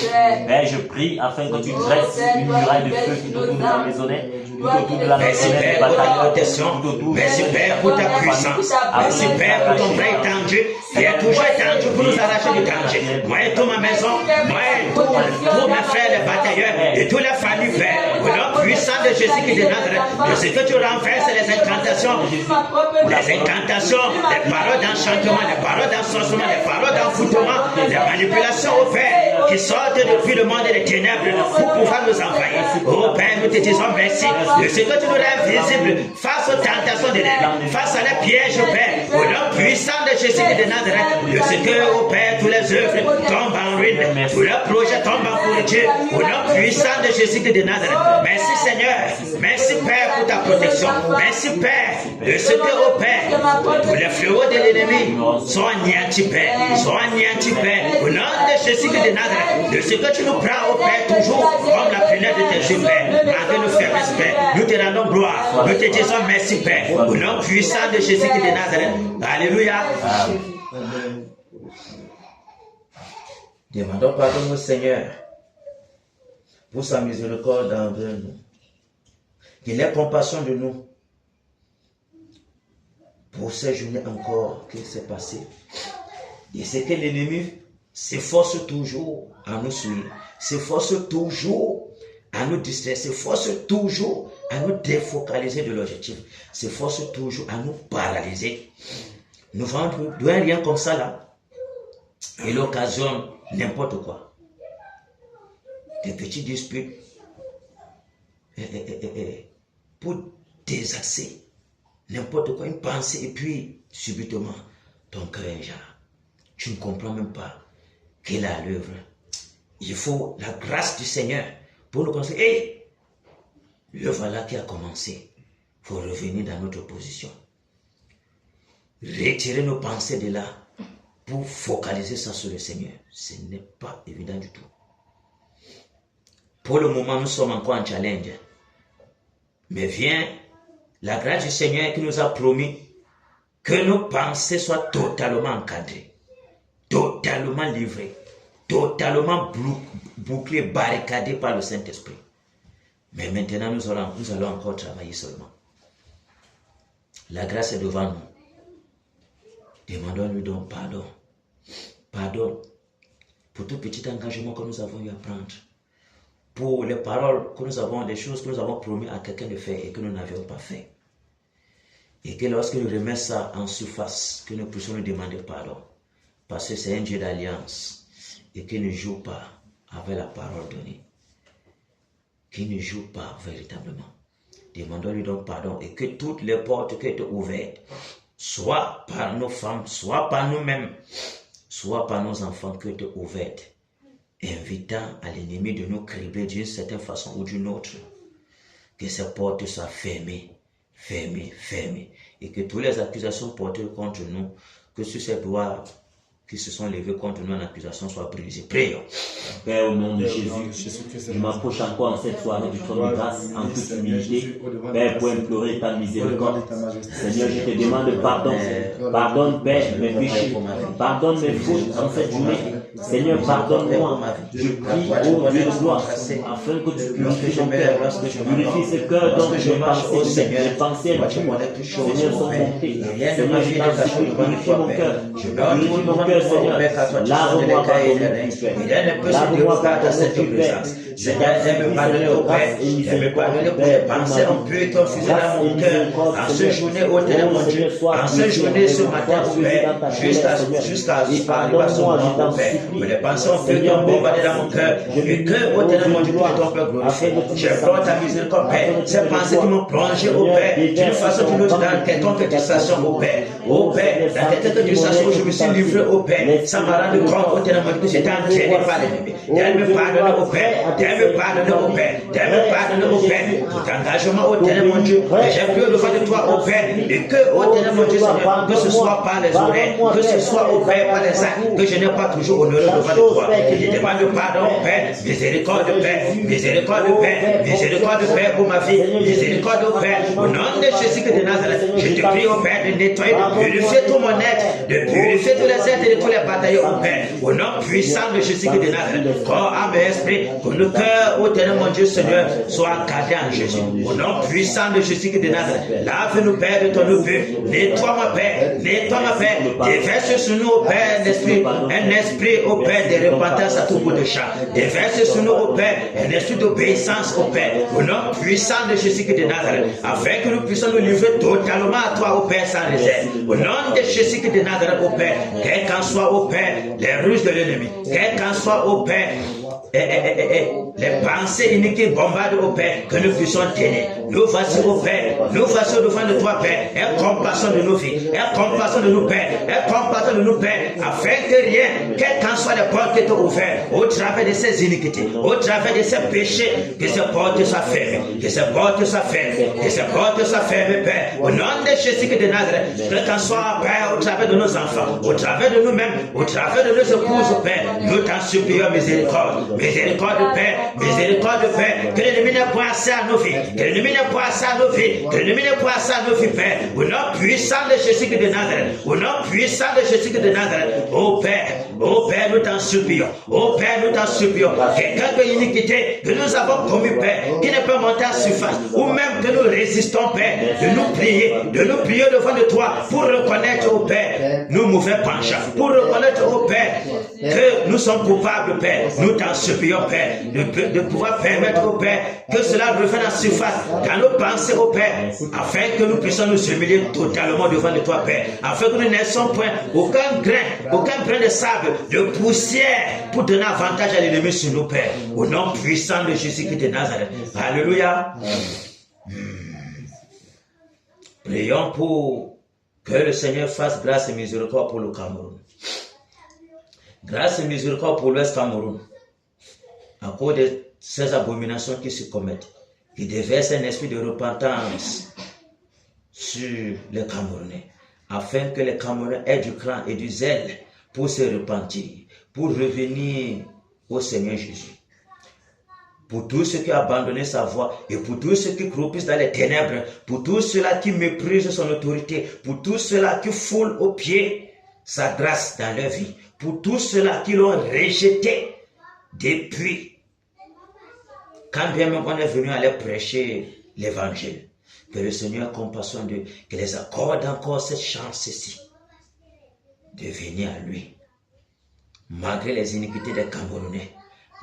Père, je prie afin que tu dresses une muraille de feu tout autour de la maisonnette, tout autour de la
Merci
maisonnette,
Père pour ta protection. Merci Père pour ta puissance. Merci Père pour ton bras étendu. Il est toujours étendu pour nous arracher du danger. Moi et toute ma maison, moi et tous mes frères les batailleurs et tous les familles, Père, au nom puissant de Jésus-Christ de Nazareth, de ce que tu renverses les incantations, les paroles d'enchantement, les paroles d'ensorcellement, les paroles d'envoûtement, les manipulations au Père qui sortent depuis le monde des ténèbres pour pouvoir nous envahir. Oh Père, nous te disons merci de ce que tu nous rends visible face aux tentations de l'ennemi, face à les pièges, au Père, au nom puissant de Jésus-Christ de Nazareth, de ce que, au Père, tous les œuvres tombent en ruine, tous les projets tombent en pourriture, au nom puissant de Jésus-Christ de Nazareth. Merci Seigneur, merci Père pour ta protection, merci Père, de ce que, au Père, tous les fléaux de l'ennemi sont anéantis, Père, sont anéantis, Père, au nom de Jésus-Christ de Nazareth, de ce que tu nous prends, au Père, toujours comme la prunelle de tes yeux, Père, malgré nos faiblesses, Père, nous te rendons gloire, nous te disons merci, Père, au nom puissant de Jésus-Christ de Nazareth. Alléluia. Demandons pardon au Seigneur pour sa miséricorde envers nous. Qu'il ait compassion de nous pour ces journées encore qui s'est passé. Et c'est que l'ennemi s'efforce toujours à nous suivre, s'efforce toujours à nous distraire, s'efforce toujours à nous défocaliser de l'objectif, s'efforce toujours à nous paralyser. Nous vendons rien comme ça là. Et l'occasion, n'importe quoi. Des petits disputes pour désaxer n'importe quoi, une pensée, et puis subitement, ton cœur est genre. Tu ne comprends même pas qu'il est à l'œuvre. Il faut la grâce du Seigneur pour nous conseiller. Hey, le voilà qui a commencé. Il faut revenir dans notre position. Retirer nos pensées de là pour focaliser ça sur le Seigneur. Ce n'est pas évident du tout. Pour le moment, nous sommes encore en challenge. Mais vient la grâce du Seigneur qui nous a promis que nos pensées soient totalement encadrées, totalement livrées, totalement bouclées, barricadées par le Saint-Esprit. Mais maintenant, nous allons encore travailler seulement. La grâce est devant nous. Demandons-lui donc pardon. Pardon pour tout petit engagement que nous avons eu à prendre. Pour les paroles que nous avons, les choses que nous avons promis à quelqu'un de faire et que nous n'avions pas fait. Et que lorsque nous remettons ça en surface, que nous puissions nous demander pardon. Parce que c'est un Dieu d'alliance et qu'il ne joue pas avec la parole donnée. Qu'il ne joue pas véritablement. Demandons-lui donc pardon et que toutes les portes qui étaient ouvertes, soit par nos femmes, soit par nous-mêmes, soit par nos enfants qui étaient ouvertes, invitant à l'ennemi de nous cribler d'une certaine façon ou d'une autre,
que ces portes soient fermées, et que toutes les accusations portées contre nous, que sur ces doigts qui se sont levés contre nous en accusation soient brisées. Prions.
Père, au nom de Jésus, je m'approche encore en cette soirée du trône de grâce en toute humilité, Père, pour implorer ta miséricorde. Seigneur, je te demande pardon. Pardonne, Père, mes péchés. Pardonne mes fautes en cette journée. Seigneur, pardonne-moi. Je prie, ô Dieu de gloire, afin que tu purifies mon cœur. Purifie ce cœur dont j'ai pensé Seigneur, sont montés. Seigneur, je t'en supplie, purifie mon cœur. Purifie mon cœur, Seigneur. Lave-moi par ton Père. Lave-moi par ton Père.
Seigneur, aime me pardonner au Père, aime me pardonner pour les pensées impures qui ont fusé dans mon cœur. En ce journée, ô Ténèbre, mon Dieu, en ce journée, ce matin, au Père, jusqu'à arriver à ce moment, au Père, que les pensées impures qui ont bombardé dans mon cœur, et que, ô Ténèbre, mon Dieu, que ton Père glorifié. J'implore ta miséricorde, Père, ces pensées qui m'ont plongé, au Père, d'une façon ou d'une autre, dans quelconque distraction, au Père, dans quelconque distraction où je me suis livré, au Père, sans me rendre compte, ô Ténèbre, mon Dieu, que j'étais entraîné par l'ennemi. Aime me pardonner, au Père, aime me pardonner, au Père, aime me pardonner, au Père, pour ton engagement, ô Ténèbre, mon Dieu, que j'ai pris devant de toi, au Père, et que, ô Ténèbre, mon Dieu, Seigneur, que ce soit par les oreilles, que ce soit, au Père, par les actes, que je n'ai pas toujours honoré devant de toi. Je demande pardon, Père, miséricorde, Père, miséricorde, Père, miséricorde, Père, pour ma vie, miséricorde, Père, au nom de Jésus-Christ de Nazareth, je te prie, au Père, de nettoyer, de purifier tout mon être, de purifier tous les êtres et de tous les bataillons, au Père, au nom puissant de Jésus-Christ de Nazareth, corps, âme et esprit, que nos cœurs, ô Ténèbre, mon Dieu, Seigneur, soient gardés en Jésus, au nom puissant de Jésus-Christ de Nazareth, lave-nous, Père, de ton eau, nettoie-moi, Père, nettoie-moi, Père, déverse sur nous, au Père, un esprit, au Père, de repentance à tout bout de champ, déverse sur nous, au Père, un esprit d'obéissance, au Père, au nom puissant de Jésus-Christ de Nazareth, afin que nous puissions nous livrer totalement à toi, au Père, sans réserve, au nom de Jésus-Christ de Nazareth, au Père, quel qu'en soit, au Père, les ruses de l'ennemi, quel qu'en soit, au Père, les pensées iniques bombardent, au Père, que nous puissions tenir. Nous voici, au Père, nous voici au devant de toi, Père, aie compassion de nos vies, aie compassion de nous, Père, aie compassion de nous, Père, afin que rien, quelles qu'en soient les portes qui t'ont ouvertes, au travers de ces iniquités, au travers de ces péchés, que ces portes soient fermées, que ces portes soient fermées, que ces portes soient fermées, Père, au nom de Jésus-Christ de Nazareth, quel qu'en soit, Père, au travers de nos enfants, au travers de nous-mêmes, au travers de nos épouses, Père, nous t'en supplions miséricorde, miséricorde, Père, miséricorde, Père, que l'ennemi n'ait point assez à nos vies, que l'ennemi n'ait point assez à nos vies, que l'ennemi n'ait point assez à nos vies, Père, au nom puissant de Jésus-Christ de Nazareth, au nom puissant de Jésus-Christ de Nazareth, ô Père, nous t'en supplions, ô Père, nous t'en supplions, quelqu'un de iniquité que nous avons commis, Père, qui ne peut monter à surface, ou même que nous résistons, Père, de nous prier devant de toi, pour reconnaître, ô Père, nos mauvais penchants, pour reconnaître, ô Père, que nous sommes coupables, Père, nous t'en supplions, Père, de pouvoir permettre, ô Père, que cela revienne à surface dans nos pensées, ô Père, afin que nous puissions nous humilier totalement devant de toi, Père, afin que nous n'ayons point aucun grain de sable, de poussière, pour donner avantage à l'ennemi sur nous, Père, au nom puissant de Jésus-Christ de Nazareth. Alléluia. Prions pour que le Seigneur fasse grâce et miséricorde pour le Cameroun. Grâce et miséricorde pour l'Ouest Cameroun. À cause de ces abominations qui se commettent, qui déversent un esprit de repentance sur les Camerounais, afin que les Camerounais aient du cran et du zèle pour se repentir, pour revenir au Seigneur Jésus. Pour tous ceux qui ont abandonné sa voie, et pour tous ceux qui croupissent dans les ténèbres, pour tous ceux-là qui méprisent son autorité, pour tous ceux-là qui foulent aux pieds sa grâce dans leur vie, pour tous ceux-là qui l'ont rejeté depuis, quand bien même on est venu aller prêcher l'évangile, que le Seigneur ait compassion d'eux, qu'il les accorde encore cette chance-ci de venir à lui, malgré les iniquités des Camerounais,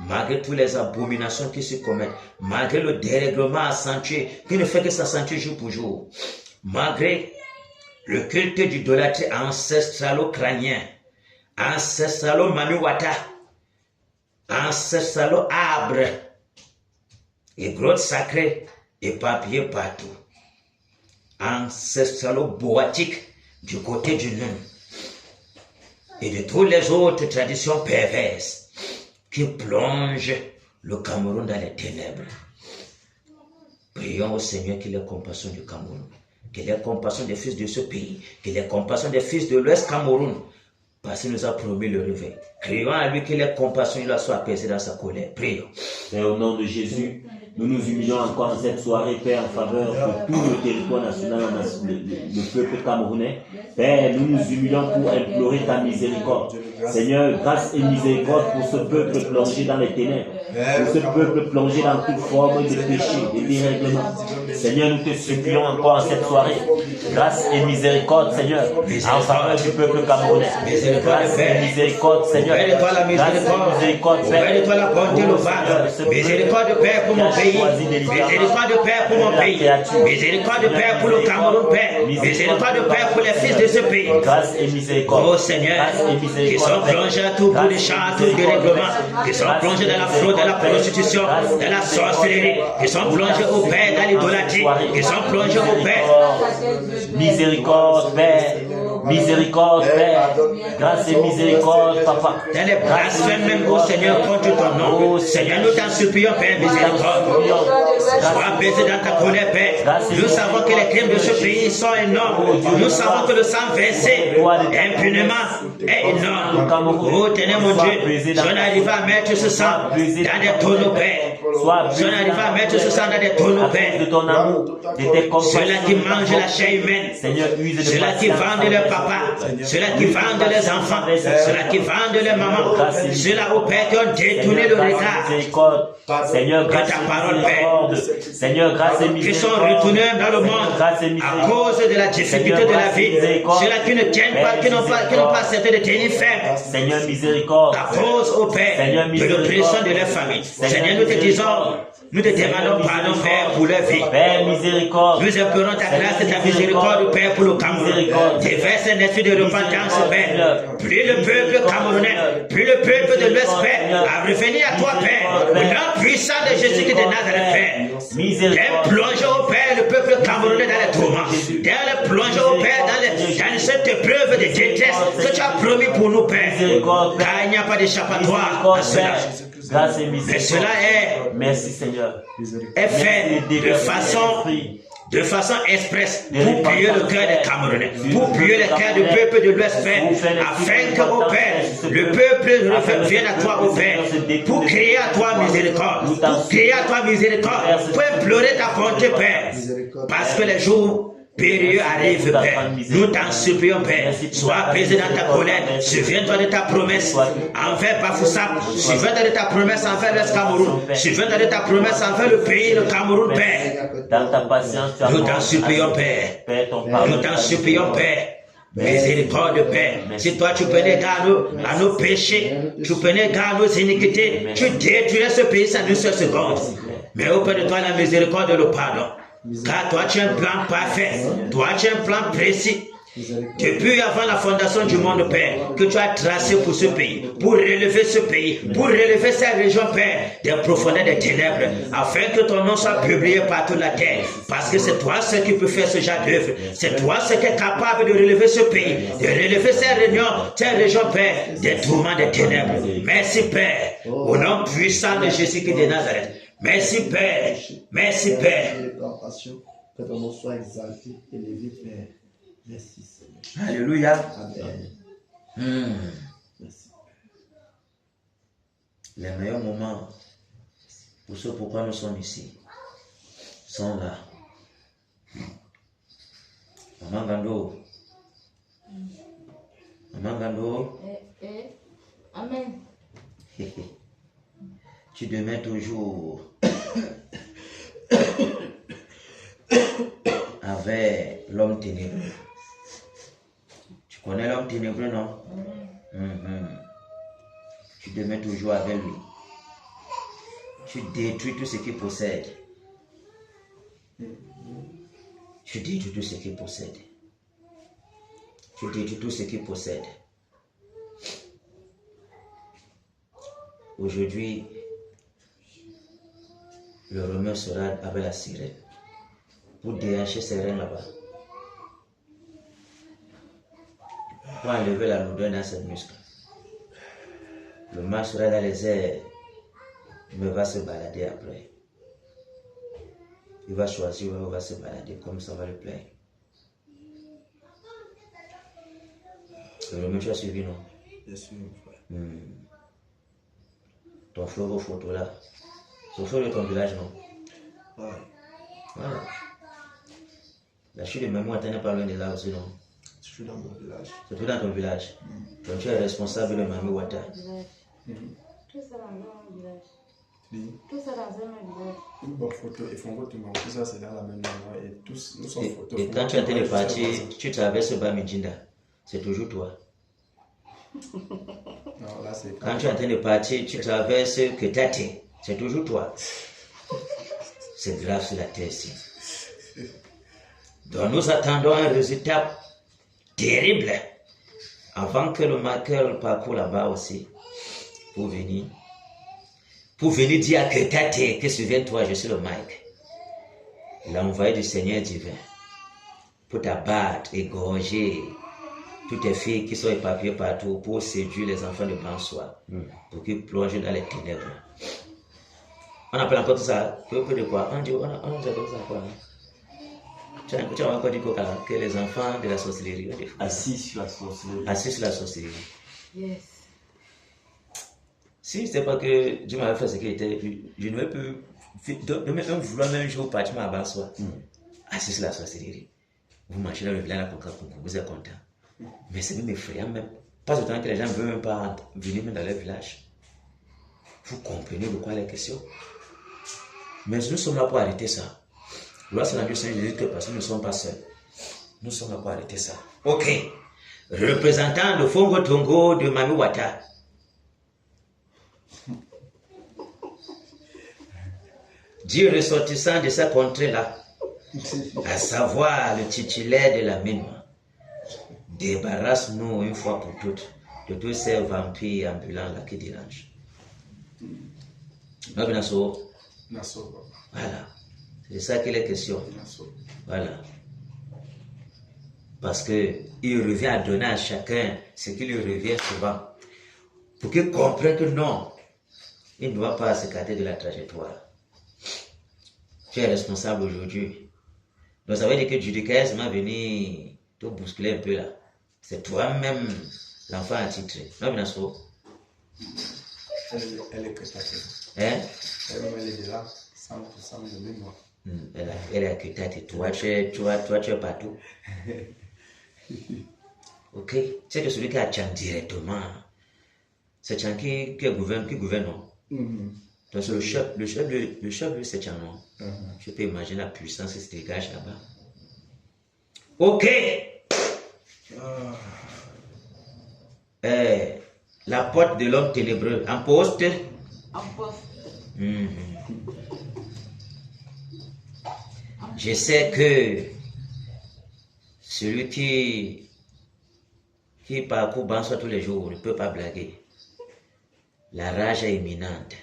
malgré toutes les abominations qui se commettent, malgré le dérèglement accentué, qui ne fait que s'accentuer jour pour jour, malgré le culte d'idolâtrie ancestralo-crânien, ancestralo-mamiwata, ancestralo-arbre, et grottes sacrées éparpillées partout, ancestralo-boatique du côté du Nord, et de toutes les autres traditions perverses qui plongent le Cameroun dans les ténèbres. Prions au Seigneur qu'il ait compassion du Cameroun, qu'il ait compassion des fils de ce pays, qu'il ait compassion des fils de l'Ouest Cameroun, parce qu'il nous a promis le réveil. Prions à lui qu'il ait compassion, il soit apaisé dans sa colère. Prions.
Père, au nom de Jésus, nous nous humilions encore en cette soirée, Père, en faveur de tout le territoire national, le peuple camerounais. Père, nous nous humilions pour implorer ta miséricorde. Seigneur, grâce et miséricorde pour ce peuple plongé dans les ténèbres, pour ce peuple plongé dans toute forme de péché, de dérèglement. Seigneur, nous te supplions encore en cette soirée, grâce et miséricorde, Seigneur, en faveur du peuple camerounais. Grâce et miséricorde, Seigneur.
Miséricorde, Père. La bonté, le Père. Miséricorde, Père, pour mon pays. Miséricorde, Père, pour mon pays. Miséricorde, Père, pour le Cameroun, Père. Miséricorde, Père, pour les fils de ce pays.
Grâce et miséricorde.
Oh Seigneur, qui sont plongés à tout bout de champ, à tout dérèglement, qui sont plongés dans la fraude, dans la prostitution, dans la sorcellerie, qui sont plongés au Père dans l'idolâtrie, qui sont plongés au Père.
Miséricorde, Père. Miséricorde, Père. Grâce et miséricorde, Papa.
Dans les blasphèmes même, oh Seigneur, contre ton nom. Seigneur, nous t'en supplions, Père, miséricorde. Sois apaisé dans ta colère, Père. Nous savons que les crimes de ce pays sont énormes. Nous savons que le sang versé impunément est énorme. Oh, Ténèbre, mon Dieu, j'en arrive à mettre ce sang dans des tonneaux, Père. J'en arrive à mettre ce sang dans des tonneaux, Père.
De ton amour, de tes compassions.
Ceux-là qui mangent la chair humaine,
Seigneur, use de
ceux-là qui vendent leur papa, ceux-là qui vendent les enfants, ceux-là qui vendent les mamans, ceux-là au Père qui ont détourné le regard.
Seigneur, grâce
ta parole, Père.
Seigneur, grâce et
Qui sont
miséricorde.
retournés dans le monde à cause de la difficulté de la vie. Ceux-là qui ne tiennent pas, qui n'ont pas accepté de tenir ferme.
Seigneur, miséricorde.
À cause, au Père, de l'oppression de leur famille. Seigneur, nous te disons, nous te demandons pardon, Père, pour leur vie.
Père, miséricorde.
Nous implorons ta grâce et ta miséricorde, Père, pour le Cameroun. Déverse un esprit de repentance, Père. Plus le peuple camerounais, plus le peuple de l'Ouest, Père, à revenir à toi, Père. Au nom puissant de Jésus-Christ de Nazareth, Père.
Miséricorde.
Plonge au Père, le peuple camerounais dans les tourments. D'ailleurs, plonge au Père dans cette épreuve de détresse que tu as promis pour nous, Père. Car il n'y a pas d'échappatoire à cela.
Grâce et
Mais
miséricorde.
cela
Merci, Seigneur.
est fait de façon expresse pour plier le cœur des Camerounais, pour plier le cœur du peuple de l'Ouest, Père, afin que, au Père, le peuple revienne à toi, au Père, pour crier à toi miséricorde, pour crier à toi miséricorde, pour implorer ta bonté, Père, parce que les jours périlleux arrivent, Père. Nous t'en supplions, Père. Sois apaisé dans ta colère. Souviens-toi de ta promesse envers Bafoussam. Souviens-toi de ta promesse envers l'Est Cameroun. Souviens-toi de ta promesse envers le pays, le Cameroun, Père.
Dans ta patience, tu as
Nous t'en supplions, Père.
Père, ton pardon.
Nous t'en supplions, Père. Miséricorde, Père. Si toi tu prenais garde à nos péchés, tu prenais garde aux iniquités, tu détruirais ce pays sans une seule seconde. Mais auprès de toi, la miséricorde et le pardon. Car toi tu as un plan parfait, toi tu as un plan précis. Depuis avant la fondation du monde, Père, que tu as tracé pour ce pays, pour relever ce pays, pour relever cette région, Père, des profondeurs des ténèbres, afin que ton nom soit publié par toute la terre. Parce que c'est toi ce qui peut faire ce genre d'œuvre. C'est toi ce qui est capable de relever ce pays, de relever cette région, Père, des tourments des ténèbres. Merci, Père, au nom puissant de Jésus-Christ de Nazareth. Merci, Père. Merci, Père.
Que ton nom soit exalté, élevé, Père. Merci, Seigneur.
Alléluia.
Amen. Merci.
Les meilleurs moments pour ce pourquoi nous sommes ici sont là. Maman Gando. Maman Gando.
Amen.
Tu demeures toujours avec l'homme ténébreux. Tu connais l'homme ténébreux, non? Tu demeures toujours avec lui. Tu détruis tout ce qu'il possède. Tu détruis tout ce qu'il possède. Tu détruis tout ce qu'il possède. Aujourd'hui, le Romain sera avec la sirène pour déhancher ses reins là-bas. Pour enlever la lourdeur dans ses muscles. Le mâle sera dans les airs, mais va se balader après. Il va choisir où on va se balader, comme ça va le plaire. Le tu as suivi, non?
Bien sûr, frère.
Ton fleuve photo là. C'est au fleuve de ton village, non?
Ouais.
Voilà. La chute de Mamou n'est pas loin de là aussi, non?
Je suis dans mon village.
C'est tout dans ton village. Donc tu es responsable de Mamou Wata.
Tout ça dans un village.
Oui.
Tout ça dans un village.
Une bonne photo, et Fongo tout ça c'est dans la même maison et tous nous sommes photos.
Et quand tu es en train de partir, tu traverses Bamidjinda. C'est toujours toi.
Non, là c'est
Quand tu es en train de partir, tu traverses Ketate. C'est toujours toi. C'est grave sur la terre ici. Donc nous attendons un résultat terrible avant que le marqueur parcourt là-bas aussi pour venir dire à Ketate que souviens-toi, je suis le Mike, l'envoyé du Seigneur divin, pour t'abattre, égorger toutes les filles qui sont éparpillées partout pour séduire les enfants de blanc soir, pour qu'ils plongent dans les ténèbres. On appelle encore ça, peu de quoi? On appelle ça quoi? Tu as encore dit que les enfants de la sorcellerie.
Assis sur la sorcellerie.
Assis sur la sorcellerie.
Yes.
Si c'est pas que Dieu m'avait fait ce qu'il était, je ne vais plus même vouloir même jour partir à bas soir. Assis sur la sorcellerie. Vous marchez dans le village, vous êtes content. Mais c'est même effrayant même. Pas autant que les gens ne veulent même pas venir même dans leur village. Vous comprenez de quoi la question? Mais nous sommes là pour arrêter ça. Lorsque la Dieu Seigneur dit que parce que nous ne sommes pas seuls. Nous sommes là pour arrêter ça. Ok. Représentant de Fongo Tongo de Mamou Wata. Dieu ressortissant de sa contrée-là, à savoir le titulaire de la mémoire, débarrasse-nous une fois pour toutes de tous ces vampires ambulants là qui dérangent. Voilà. C'est ça qu'il est question. Voilà. Parce qu'il revient à donner à chacun ce qui lui revient souvent. Pour qu'il comprenne que non, il ne doit pas s'écarter de la trajectoire. Tu es responsable aujourd'hui. Donc ça veut dire que Judicaïs m'a venu te bousculer un peu là. C'est toi-même l'enfant attitré. Non, bien sûr.
Elle est que ta
Hein?
Elle est là, 100% de mémoire.
Elle est que ta tête. Toi, tu es partout. Ok? C'est que celui qui a Tchang directement, c'est Tchang qui gouverne, non? Donc c'est le chef, c'est Tchang, non? Je peux imaginer la puissance qui se dégage là-bas. Ok! La porte de l'homme ténébreux, en poste?
En poste.
Je sais que celui qui parcourt Bansoa tous les jours ne peut pas blaguer. La rage est imminente.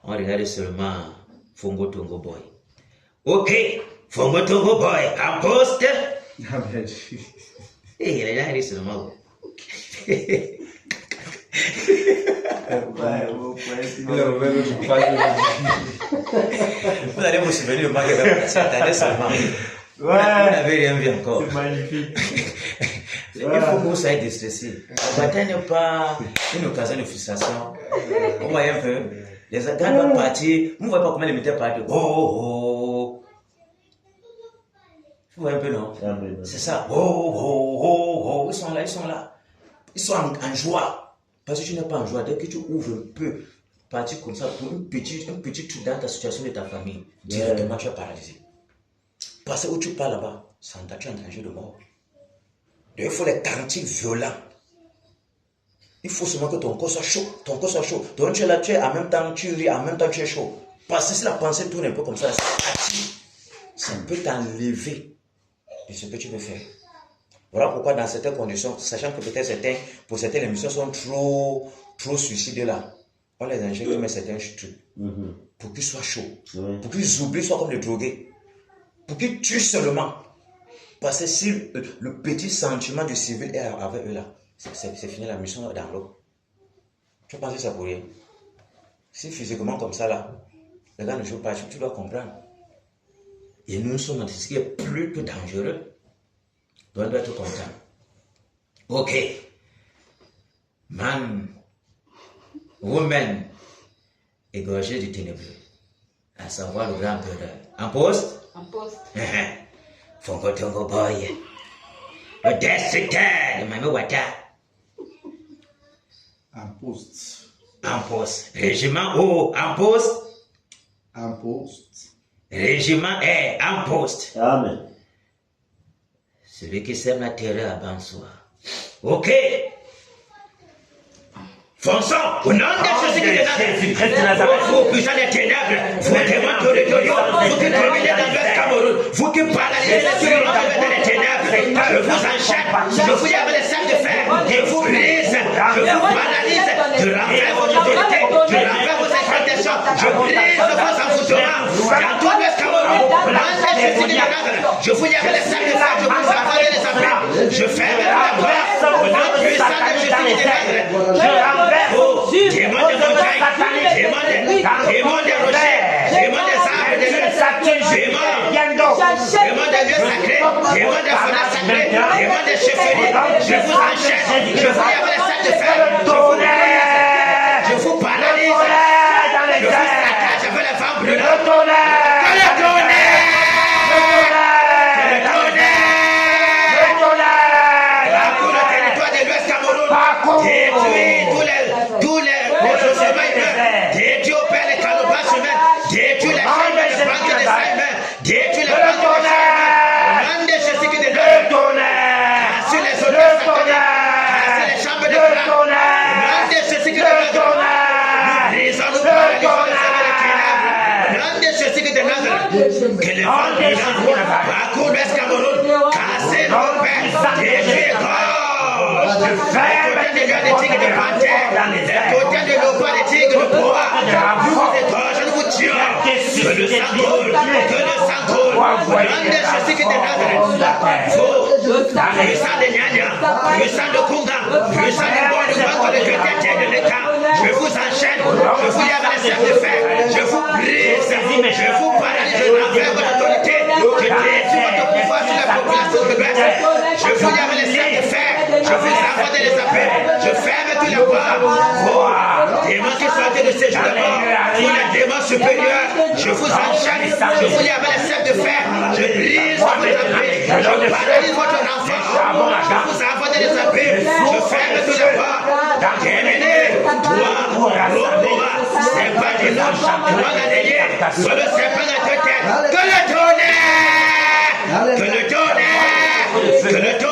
On regarde seulement Fongo Tongo Boy. Ok, Fongo Tongo Boy, en poste. Et il est là, il est seulement. Vous allez vous souvenir de moi qui avait passé, attendez seulement. Vous n'avez rien vu encore.
C'est magnifique.
Il faut que vous soyez déstressé. La bataille n'est pas une occasion de frustration. Vous voyez un peu. Les gars doivent partir. Vous ne voyez pas comment les militaires partent. Oh. Vous voyez un peu, non? C'est ça. Oh. Ils sont là. Ils sont en joie. Parce que tu n'es pas en joie. Dès que tu ouvres un peu, partir comme ça, pour un petit truc dans ta situation de ta famille, directement tu es paralysé. Parce que où tu pars là-bas, tu es en danger de mort. Donc, il faut les cantiques violents. Il faut seulement que ton corps soit chaud. Donc tu es là, tu es en même temps, tu ris, en même temps tu es chaud. Parce que si la pensée tourne un peu comme ça ça peut t'enlever de ce que tu veux faire. Voilà pourquoi dans certaines conditions, sachant que peut-être pour certaines émissions sont trop suicides là, on les injecte mais certains trucs. Pour qu'ils soient chauds. Pour qu'ils oublient, soient comme des drogués. Pour qu'ils tuent seulement. Parce que si le petit sentiment du civil est avec eux là, c'est fini la mission dans l'eau. Tu penses que ça pour rien? Si physiquement comme ça là, Les gars ne jouent pas, tu dois comprendre. Et nous sommes dans ce qui est plus que dangereux. Donc on doit être content. Ok. Man, woman, égorgé du ténébreux, à savoir le grand perdeur. En poste?
En poste.
Fongo Tongo Boy. Le destructeur de Mami Wata.
En poste.
En poste. Régiment O, en poste.
En poste.
Régiment est en poste.
Amen.
Celui qui sème la terreur à Bansoir. Ok. Fonçons au nom de Jésus-Christ de Nazareth. Vous puissants des ténèbres, vous témoins territoriaux, vous qui dominez dans l'Ouest Cameroun, vous qui paralysez les ténèbres, je vous enchaîne, je vous y avec les sacs de fer, je vous brise, je vous paralyse, je renverse vos autorités, je renverse vos exploitations, je brise vos envoûtements dans tout l'Ouest Cameroun, au nom de Jésus-Christ de Nazareth. Je vous y avec les sacs de fer, je vous envoie les appels, je ferme la porte, au nom puissant de Jésus-Christ de Nazareth. Démon de montagne, démon de rochers, démon des arbres, des lieux sacrés, démon des lieux sacrés, démon des forêts sacrées, démon des chefferies, je vous enchaîne, je vous y avec les sacs de fer, je vous paralyse, je vous saccage avec les femmes brûlantes. Détruis au Père les calobages humains, détruis les chambres de banque des Saïmens, détruis les banques des Saïmens, au nom de Jésus-Christ de Nazareth, cassez les hôtels sataniques, cassez les chambres de plans, au nom de Jésus-Christ de Nazareth, nous brisons, nous paralysons les œuvres des ténèbres, au nom de Jésus-Christ de Nazareth, que les vents brûlants parcourent l'Ouest Cameroun, cassez nos pères, détruis les corps. Les côtés de lions, des tigres, des panthères, les côtés de léopards, des tigres, de bois, nous vous égorgeons, nous vous tuons. Que le sang coule, que le sang coule. Au nom de Jésus-Christ de Nazareth, puissant de Nyanya, puissant de Kunga, puissant de Bon, de Bango, de Kétété, de Leka, je vous enchaîne, je vous y avec les serres de fer, je vous brise, je vous paralyse, je renverse votre autorité, je détruis votre pouvoir sur la population de l'Ouest, je vous y avec les serres de fer. Je vous envoie des appels, je ferme tous les portes. Démons qui sont de séjour de mort, tous les démons supérieurs, je vous enchaîne, je vous y avec les serres de fer, je brise votre appel, je paralyse votre enfant, je vous envoie des appels, je ferme tous les portes. Terminé, toi, c'est pas du nom, toi la dernière, sur le serpent de ta tête, que le tonnerre, que le tonnerre, que le tonnerre.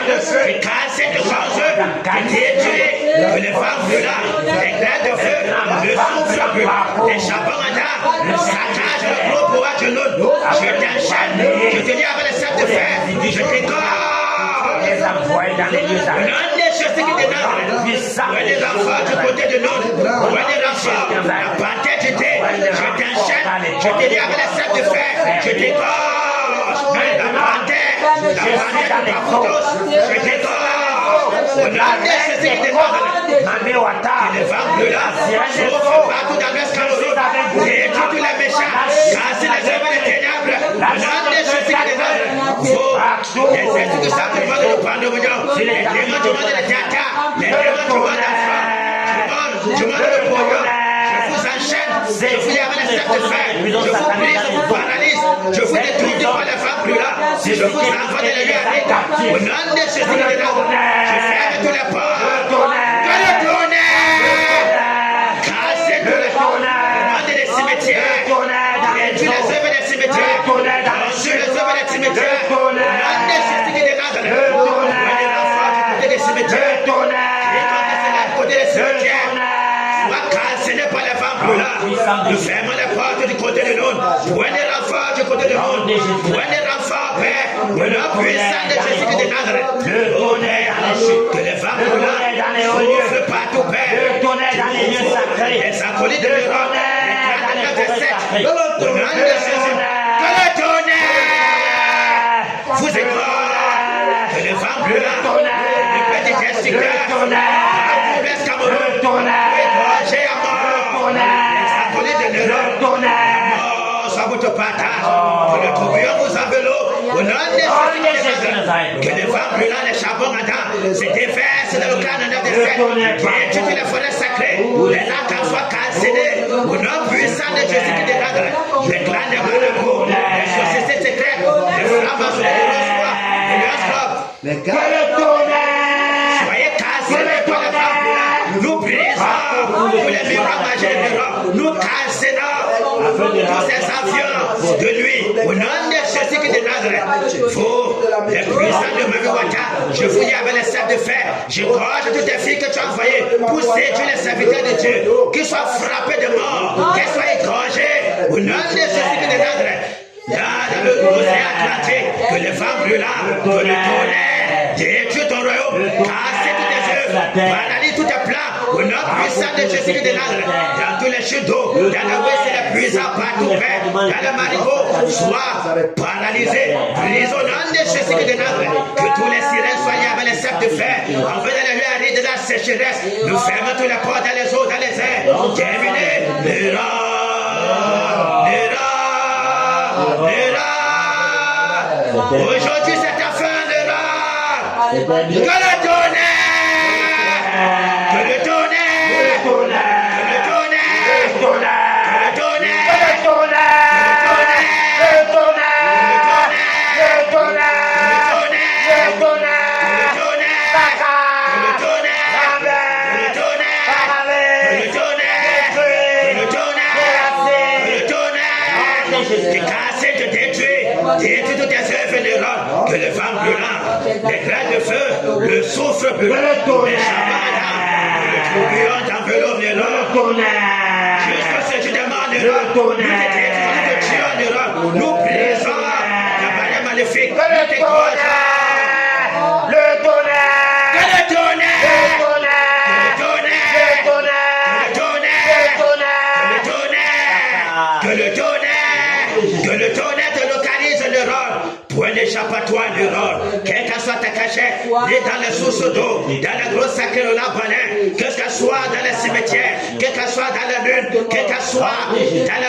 Qui casse de changeux, qui détruit, que les femmes brûlantes, les grains de feu, le souffle brûlant, les charbons à terre, le saccage, le gros pouvoir de l'autre. Je t'enchaîne, je te dis avec les sacs de fer, je t'égorge. Le nom de Jésus qui te donne, où est les enfants du côté de l'autre, où est les enfants, la panthère je t'enchaîne, je te dis avec les sacs de fer, je t'égorge. La panthère de Papotos, je t'égorge. Au nom de Jésus qui te donne, Mami Wata, les femmes brûlantes, souffrent partout dans l'Ouest Cameroun, détruis tous les méchants, cassez les œuvres des ténèbres. Au nom de Jésus qui te donne, vous, les esprits de Satan, demandent de pandémonium, les démons demandent de théâtre, les démons demandent d'enfants, demandent de pognon. Je vous enchaîne, je vous y avec les serres de fer, je vous brise, je vous paralyse, je vous détruis par les femmes brûlantes, je vous envoie de la nuit à l'état. Au nom de Jésus de Nazareth, je ferme tous les portes. Que le tonnerre casse tous les portes, demandez les cimetières, détruis les œuvres des cimetières, construis les œuvres des cimetières. Au nom de Jésus de Nazareth, prenez l'enfant du côté des cimetières, et quand c'est là côté des cimetières, soit cassé par les femmes brûlantes. Nous fermons les portes du côté de l'autre. Prenez l'enfant du côté de l'autre. Prenez l'enfant, Père, au nom puissant de Jésus de Nazareth. Oh Père, que les femmes brûlantes souffrent partout, Père. Les acolytes de l'Europe, les 39 au nom de Jésus, que le tonnerre vous égorge, que les femmes brûlantes, les petits destructeurs, la Cameroun, égorgés à mort, les acolytes de l'Europe, mort soit votre partage. Que le tourbillon vous enveloppe. Au nom de Jésus, que les femmes brûlant les charbons ardents se déversent dans le cadre de feu. Que toutes les forêts sacrées, les lacs en soient calcinés. Au nom puissant de Jésus qui dégage les clans de Malabo, les sociétés secrètes, les flammes sur les rois, les soyez calcinés par les femmes brûlantes. Nous brisons tous les miroirs magiques, nous calcinons tous ces avions de nuit. Au nom de Jésus qui dégage, vous, les puissants de Maviwata, je fouille avec les sables de fer. Je gorge toutes les filles que tu as envoyées pour séduire les serviteurs de Dieu, qu'ils soient frappés de mort, qu'ils soient égorgés. Au nom de Jésus qui dégage, dans l'océan Atlantique, que les femmes brûlantes, que le tonnerre détruit ton royaume, casse tous tes œuvres, paralyse tous tes plans. Au nom puissant de Jésus qui délivre, dans tous les chutes d'eau, dans l'ouest et les puissants partout, Père, dans le marigot, sois paralysé, brise au nom de Jésus qui délivre, que tous les sirènes soient liés avec les sables de fer, en fait de la nuit aride de la sécheresse, nous fermons tous les portes dans les eaux, dans les airs, terminé, aujourd'hui c'est ta fin de l'heure. Que le tonnerre, que le tonnerre, que le tonnerre, que le détruis toutes tes œuvres de l'homme, que les femmes brûlantes, les grains de feu, le souffle brûlant, les charbons, le tourbillon t'enveloppe de l'homme. Jusqu'à ce que tu demandes de l'homme, nous te détruisons, nous te tuons de l'homme, nous brisons la barrière maléfique, nous te croisons. Le tonnerre, que le tonnerre, que le tonnerre, que le tonnerre, que le tonnerre, que le tonnerre te localise le rôle. Point d'échappatoire de rôle. Quelle que soit ta cachette, ni dans les sources d'eau, dans la grosse sacrée de la baleine, que ce soit dans les cimetières, que ce soit dans la lune, que ce soit dans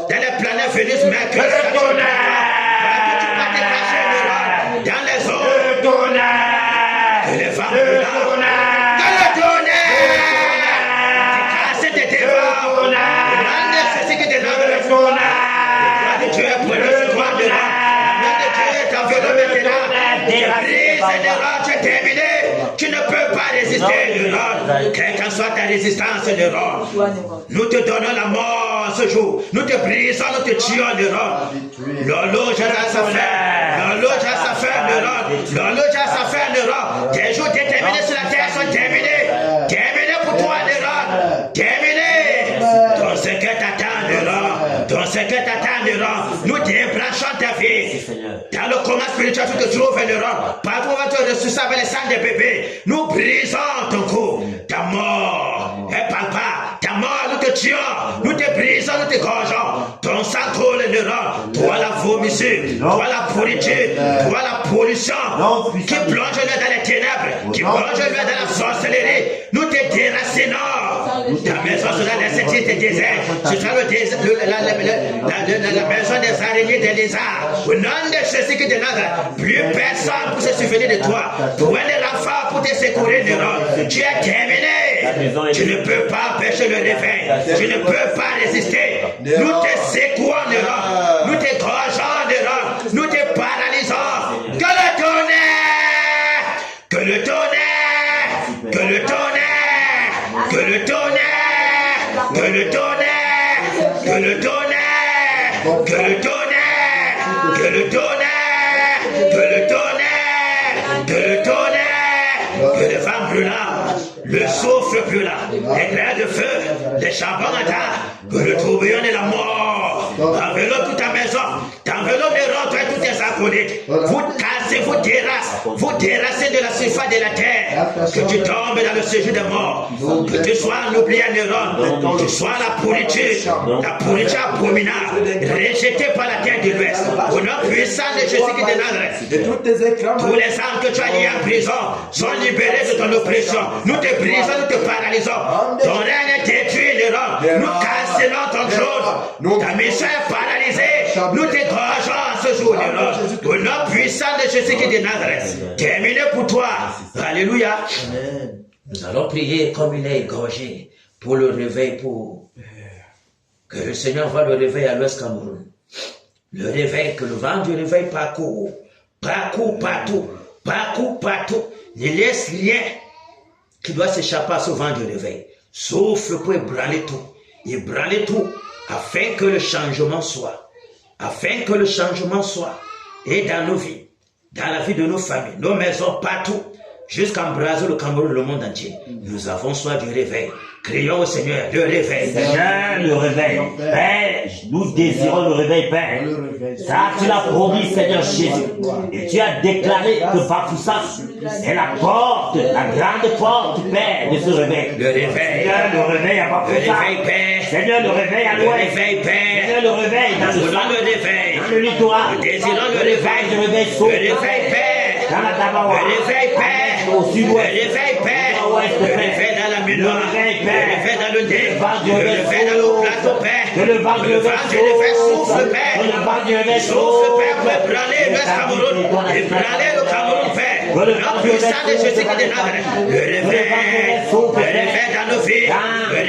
les planètes Vénus, Mercure, Saturne, tu vas te cacher le rôle dans les eaux. Que les femmes brûlantes, que le tonnerre, te casse tes dévots, c'est ce qui te donne le tonnerre. Dieu est pour le droit de l'homme. La main de Dieu est enveloppée maintenant. Tu brises les roches, c'est terminé. Tu ne peux pas résister, le rôle. Quelle qu'en soit ta résistance, le rôle. Nous te donnons la mort ce jour. Nous te brisons, nous te tuons, le rôle. L'horloge a sa fin. L'horloge a sa fin, le rôle. L'horloge a sa fin, le rôle. Tes jours déterminés sur la terre sont terminés. Terminés pour toi, le rôle. Terminés. Ton secret t'attend, le rôle. Ton secret t'attend, le rôle. Nous débranchons ta vie. Dans le coma spirituel, tu te trouves, le rôle. Partout où tu ressuscites avec les sangs des bébés. Nous brisons ton cou. Ta mort est palpable. Ta mort, nous te tuons. Nous te brisons, nous te gorgeons. Ton sang coule, le rôle. Toi la vomissure. Toi la pourriture. Toi la pollution. Qui plonge le dans les ténèbres. Qui plonge le dans la sorcellerie. Nous te déracinons. Ta maison sera laissée titre désert. Ce sera la maison des araignées des lézards. Au nom de Jésus qui te donne, plus personne pour se souvenir de toi. Toi les renforts pour te secourir de l'homme. Tu es terminé. Tu ne peux pas empêcher le réveil. Tu ne peux pas résister. Nous te secouons de l'homme. Nous te gorgeons de l'homme. Nous te paralysons. Que le tonnerre, que le tonnerre, que le tonnerre, que le tonnerre, que le tonnerre, que le tonnerre, que le tonnerre, que le tonnerre, que le tonnerre, que le tonnerre, que les femmes brûlantes, le souffle brûlant, les grains de feu, les charbons ardents, que le tourbillon et la mort enveloppe toute ta maison, t'enveloppe les rentres et tous tes acolytes. Vous cassez, vous dérassez de la surface de la terre, que tu tombes dans le séjour des morts, que tu sois un oublié en Europe, que tu sois la pourriture abominable, rejetée par la terre de l'Ouest. Au nom puissant de Jésus qui te donne, tous les âmes que tu as liés en prison sont libérés de ton oppression. Nous te brisons, nous te paralysons. Ton règne est détruit, l'Europe. Nous cassons désinant ton trône. Ta mission est paralysée. Nous t'égorgeons ce jour-là. Au nom puissant de Jésus qui est de Nazareth. Terminé pour toi. Alléluia. Nous allons prier comme il est égorgé pour le réveil, pour que le Seigneur voit le réveil à l'Ouest Cameroun. Le réveil, que le vent du réveil parcourt partout. Ne laisse rien qui doit s'échapper à ce vent du réveil. Souffle pour ébranler tout, afin que le changement soit. Et dans nos vies, dans la vie de nos familles, nos maisons, partout, jusqu'à embraser le Cameroun, le monde entier. Nous avons soin du réveil. Crions au Seigneur, le réveil.
Seigneur, le réveil. Père, nous désirons le réveil, Père. Ça, tu l'as promis, Seigneur Jésus. Et tu as déclaré que Bafoussa est la porte, la grande porte, Père, de ce réveil.
Le réveil.
Seigneur, le réveil à Bafoussa.
Le réveil, Père.
Seigneur, le réveil à l'ouest.
Le réveil, Père.
Seigneur, le réveil dans le
Nous
sang.
le réveil.
Dans le littoral.
Nous désirons le réveil.
Le réveil saut.
Le réveil, Père.
Dans la Dabawa.
Le réveil, Père.
Au sud-ouest.
Le réveil, Père. Le réveil dans la Ménoire.
Le réveil,
Le
Père.
réveil dans le Dé.
vent du
Le
réveil
réveil dans le plateau, Père.
Que le vent du
Le vent du réveil souffle, Père.
Que le vent du réveil
Souffle, Père, pour ébranler l'Ouest Cameroun. Ébranler le Cameroun, Père. Le nom puissant de Jésus qui est de Nazareth. Le réveil dans nos vies. Le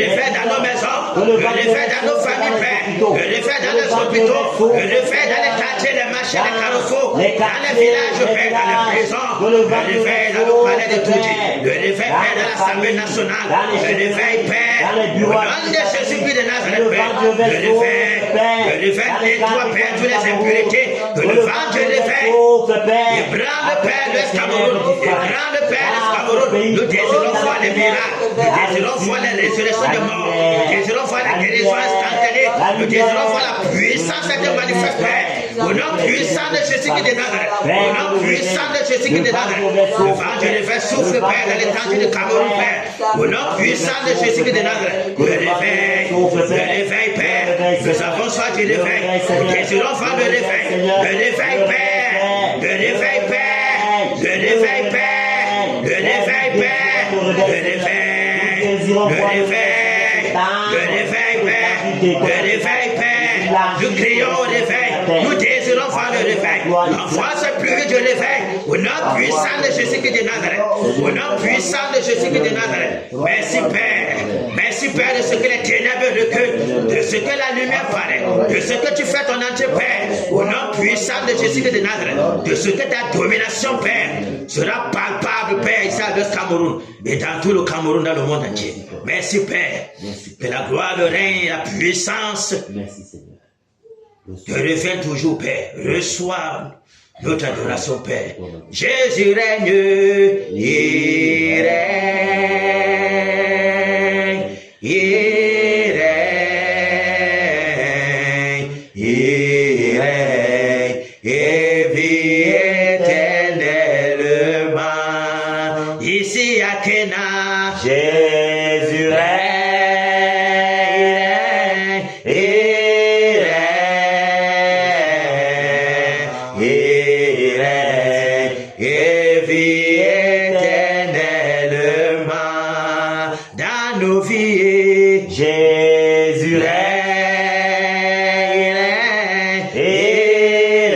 réveil dans nos maisons. Le réveil dans nos familles, Père. Le réveil dans les hôpitaux. Le réveil dans les quartiers, les marchés, les carrefours. Dans les villages, Père, dans les prisons. Le réveil dans le palais de Touti. Le réveil, Père, dans l'Assemblée nationale. Le réveil, Père. Au nom de Jésus qui est de Nazareth, Père. Le réveil nettoie, Père, toutes les impurités. Que le vent du réveil ébranle, Père, l'Ouest Cameroun. Ébranle, Père, l'Ouest Cameroun. Nous désirons voir les miracles. Nous désirons voir les résurrections de morts. Nous désirons voir la guérison instantanée. Nous désirons voir la puissance de manifeste, Père. Au nom puissant de Jésus qui est de Nazareth. Au nom puissant de Jésus qui est de Nazareth. Le vent du réveil souffle, Père, dans l'étendue du Cameroun, Père. Au nom puissant de Jésus qui est de Nazareth. Le réveil, Père. Nous avons soin du réveil. Nous désirons voir le réveil. Le réveil, Père. Le réveil, Père. Le réveil, Père. Le réveil, Père. Le réveil. Le réveil. Le réveil, Père. Le réveil, Père. Nous crions au réveil. Nous désirons voir le réveil. Envoie ce pluie du réveil. Au nom puissant de Jésus qui est de Nazareth. Au nom puissant de Jésus qui est de Nazareth. Merci, Père. Merci, Père, de ce que les ténèbres reculent, de ce que la lumière paraît, de ce que tu fais ton entier, Père. Au nom puissant de Jésus qui est de Nazareth. De ce que ta domination, Père, sera palpable, Père, ici à l'Ouest Cameroun et dans tout le Cameroun, dans le monde entier. Merci, Père. Que la gloire, le règne, la puissance te reviennent toujours, Père. Reçois notre adoration, Père. Jésus règne, il règne, il règne, il règne, et vit éternellement. Ici à Kena, Jésus règne, et vit éternellement dans nos vies. Jésus règne, il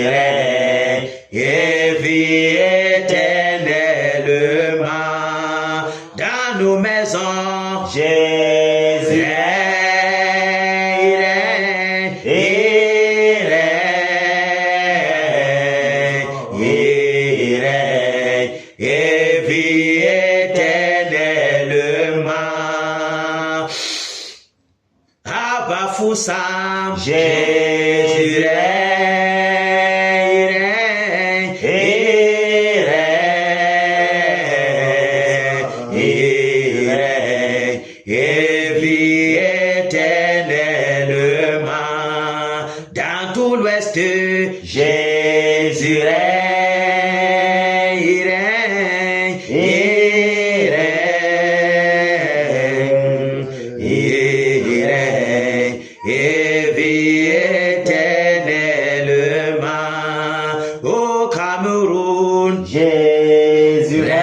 règne, et vit éternellement dans nos maisons. Jésus règne, il règne, et vit éternellement. Abba Foussam, Jésus règne, il règne, et vit éternellement dans tout l'Ouest. Jésus règne, il règne, il règne, et vit éternellement au Cameroun. Jésus règne,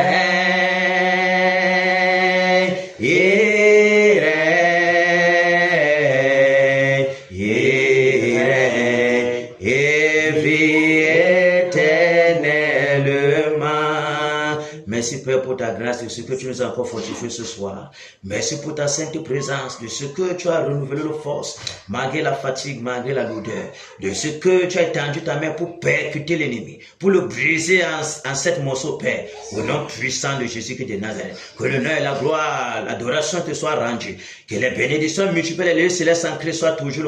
pour ta grâce, de ce que tu nous as encore fortifié ce soir. Merci pour ta sainte présence, de ce que tu as renouvelé nos forces, malgré la fatigue, malgré la lourdeur, de ce que tu as étendu ta main pour percuter l'ennemi, pour le briser en 7 morceaux, Père, au nom puissant de Jésus-Christ de Nazareth. Que l'honneur et la gloire, l'adoration te soient rendues, que les bénédictions multiples et les lieux célestes ancrés soient toujours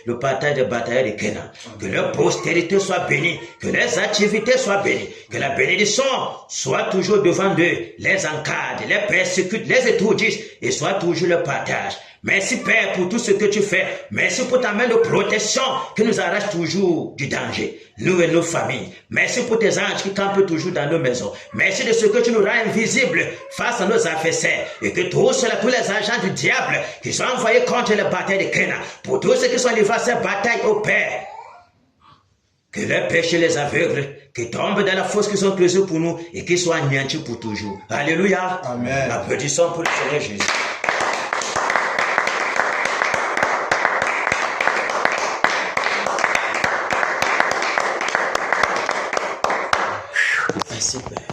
le partage des batailles de Kénan. Que leur postérité soit bénie, que leurs activités soient bénies, que la bénédiction soit toujours devant eux, les encadre, les persécute, les étourdisse et soit toujours le partage. Merci Père pour tout ce que tu fais. Merci pour ta main de protection qui nous arrache toujours du danger, nous et nos familles. Merci pour tes anges qui campent toujours dans nos maisons. Merci de ce que tu nous rends invisibles face à nos adversaires et que tous les agents du diable qui sont envoyés contre les batailles de Kénan, pour tous ceux qui sont livrés à ces batailles au Père, que leurs péchés les aveugles, qui tombent dans la fosse qu'ils ont creusée pour nous et qu'ils soient anéantis pour toujours. Alléluia.
Amen.
Applaudissons pour le Seigneur Jésus. Merci Père.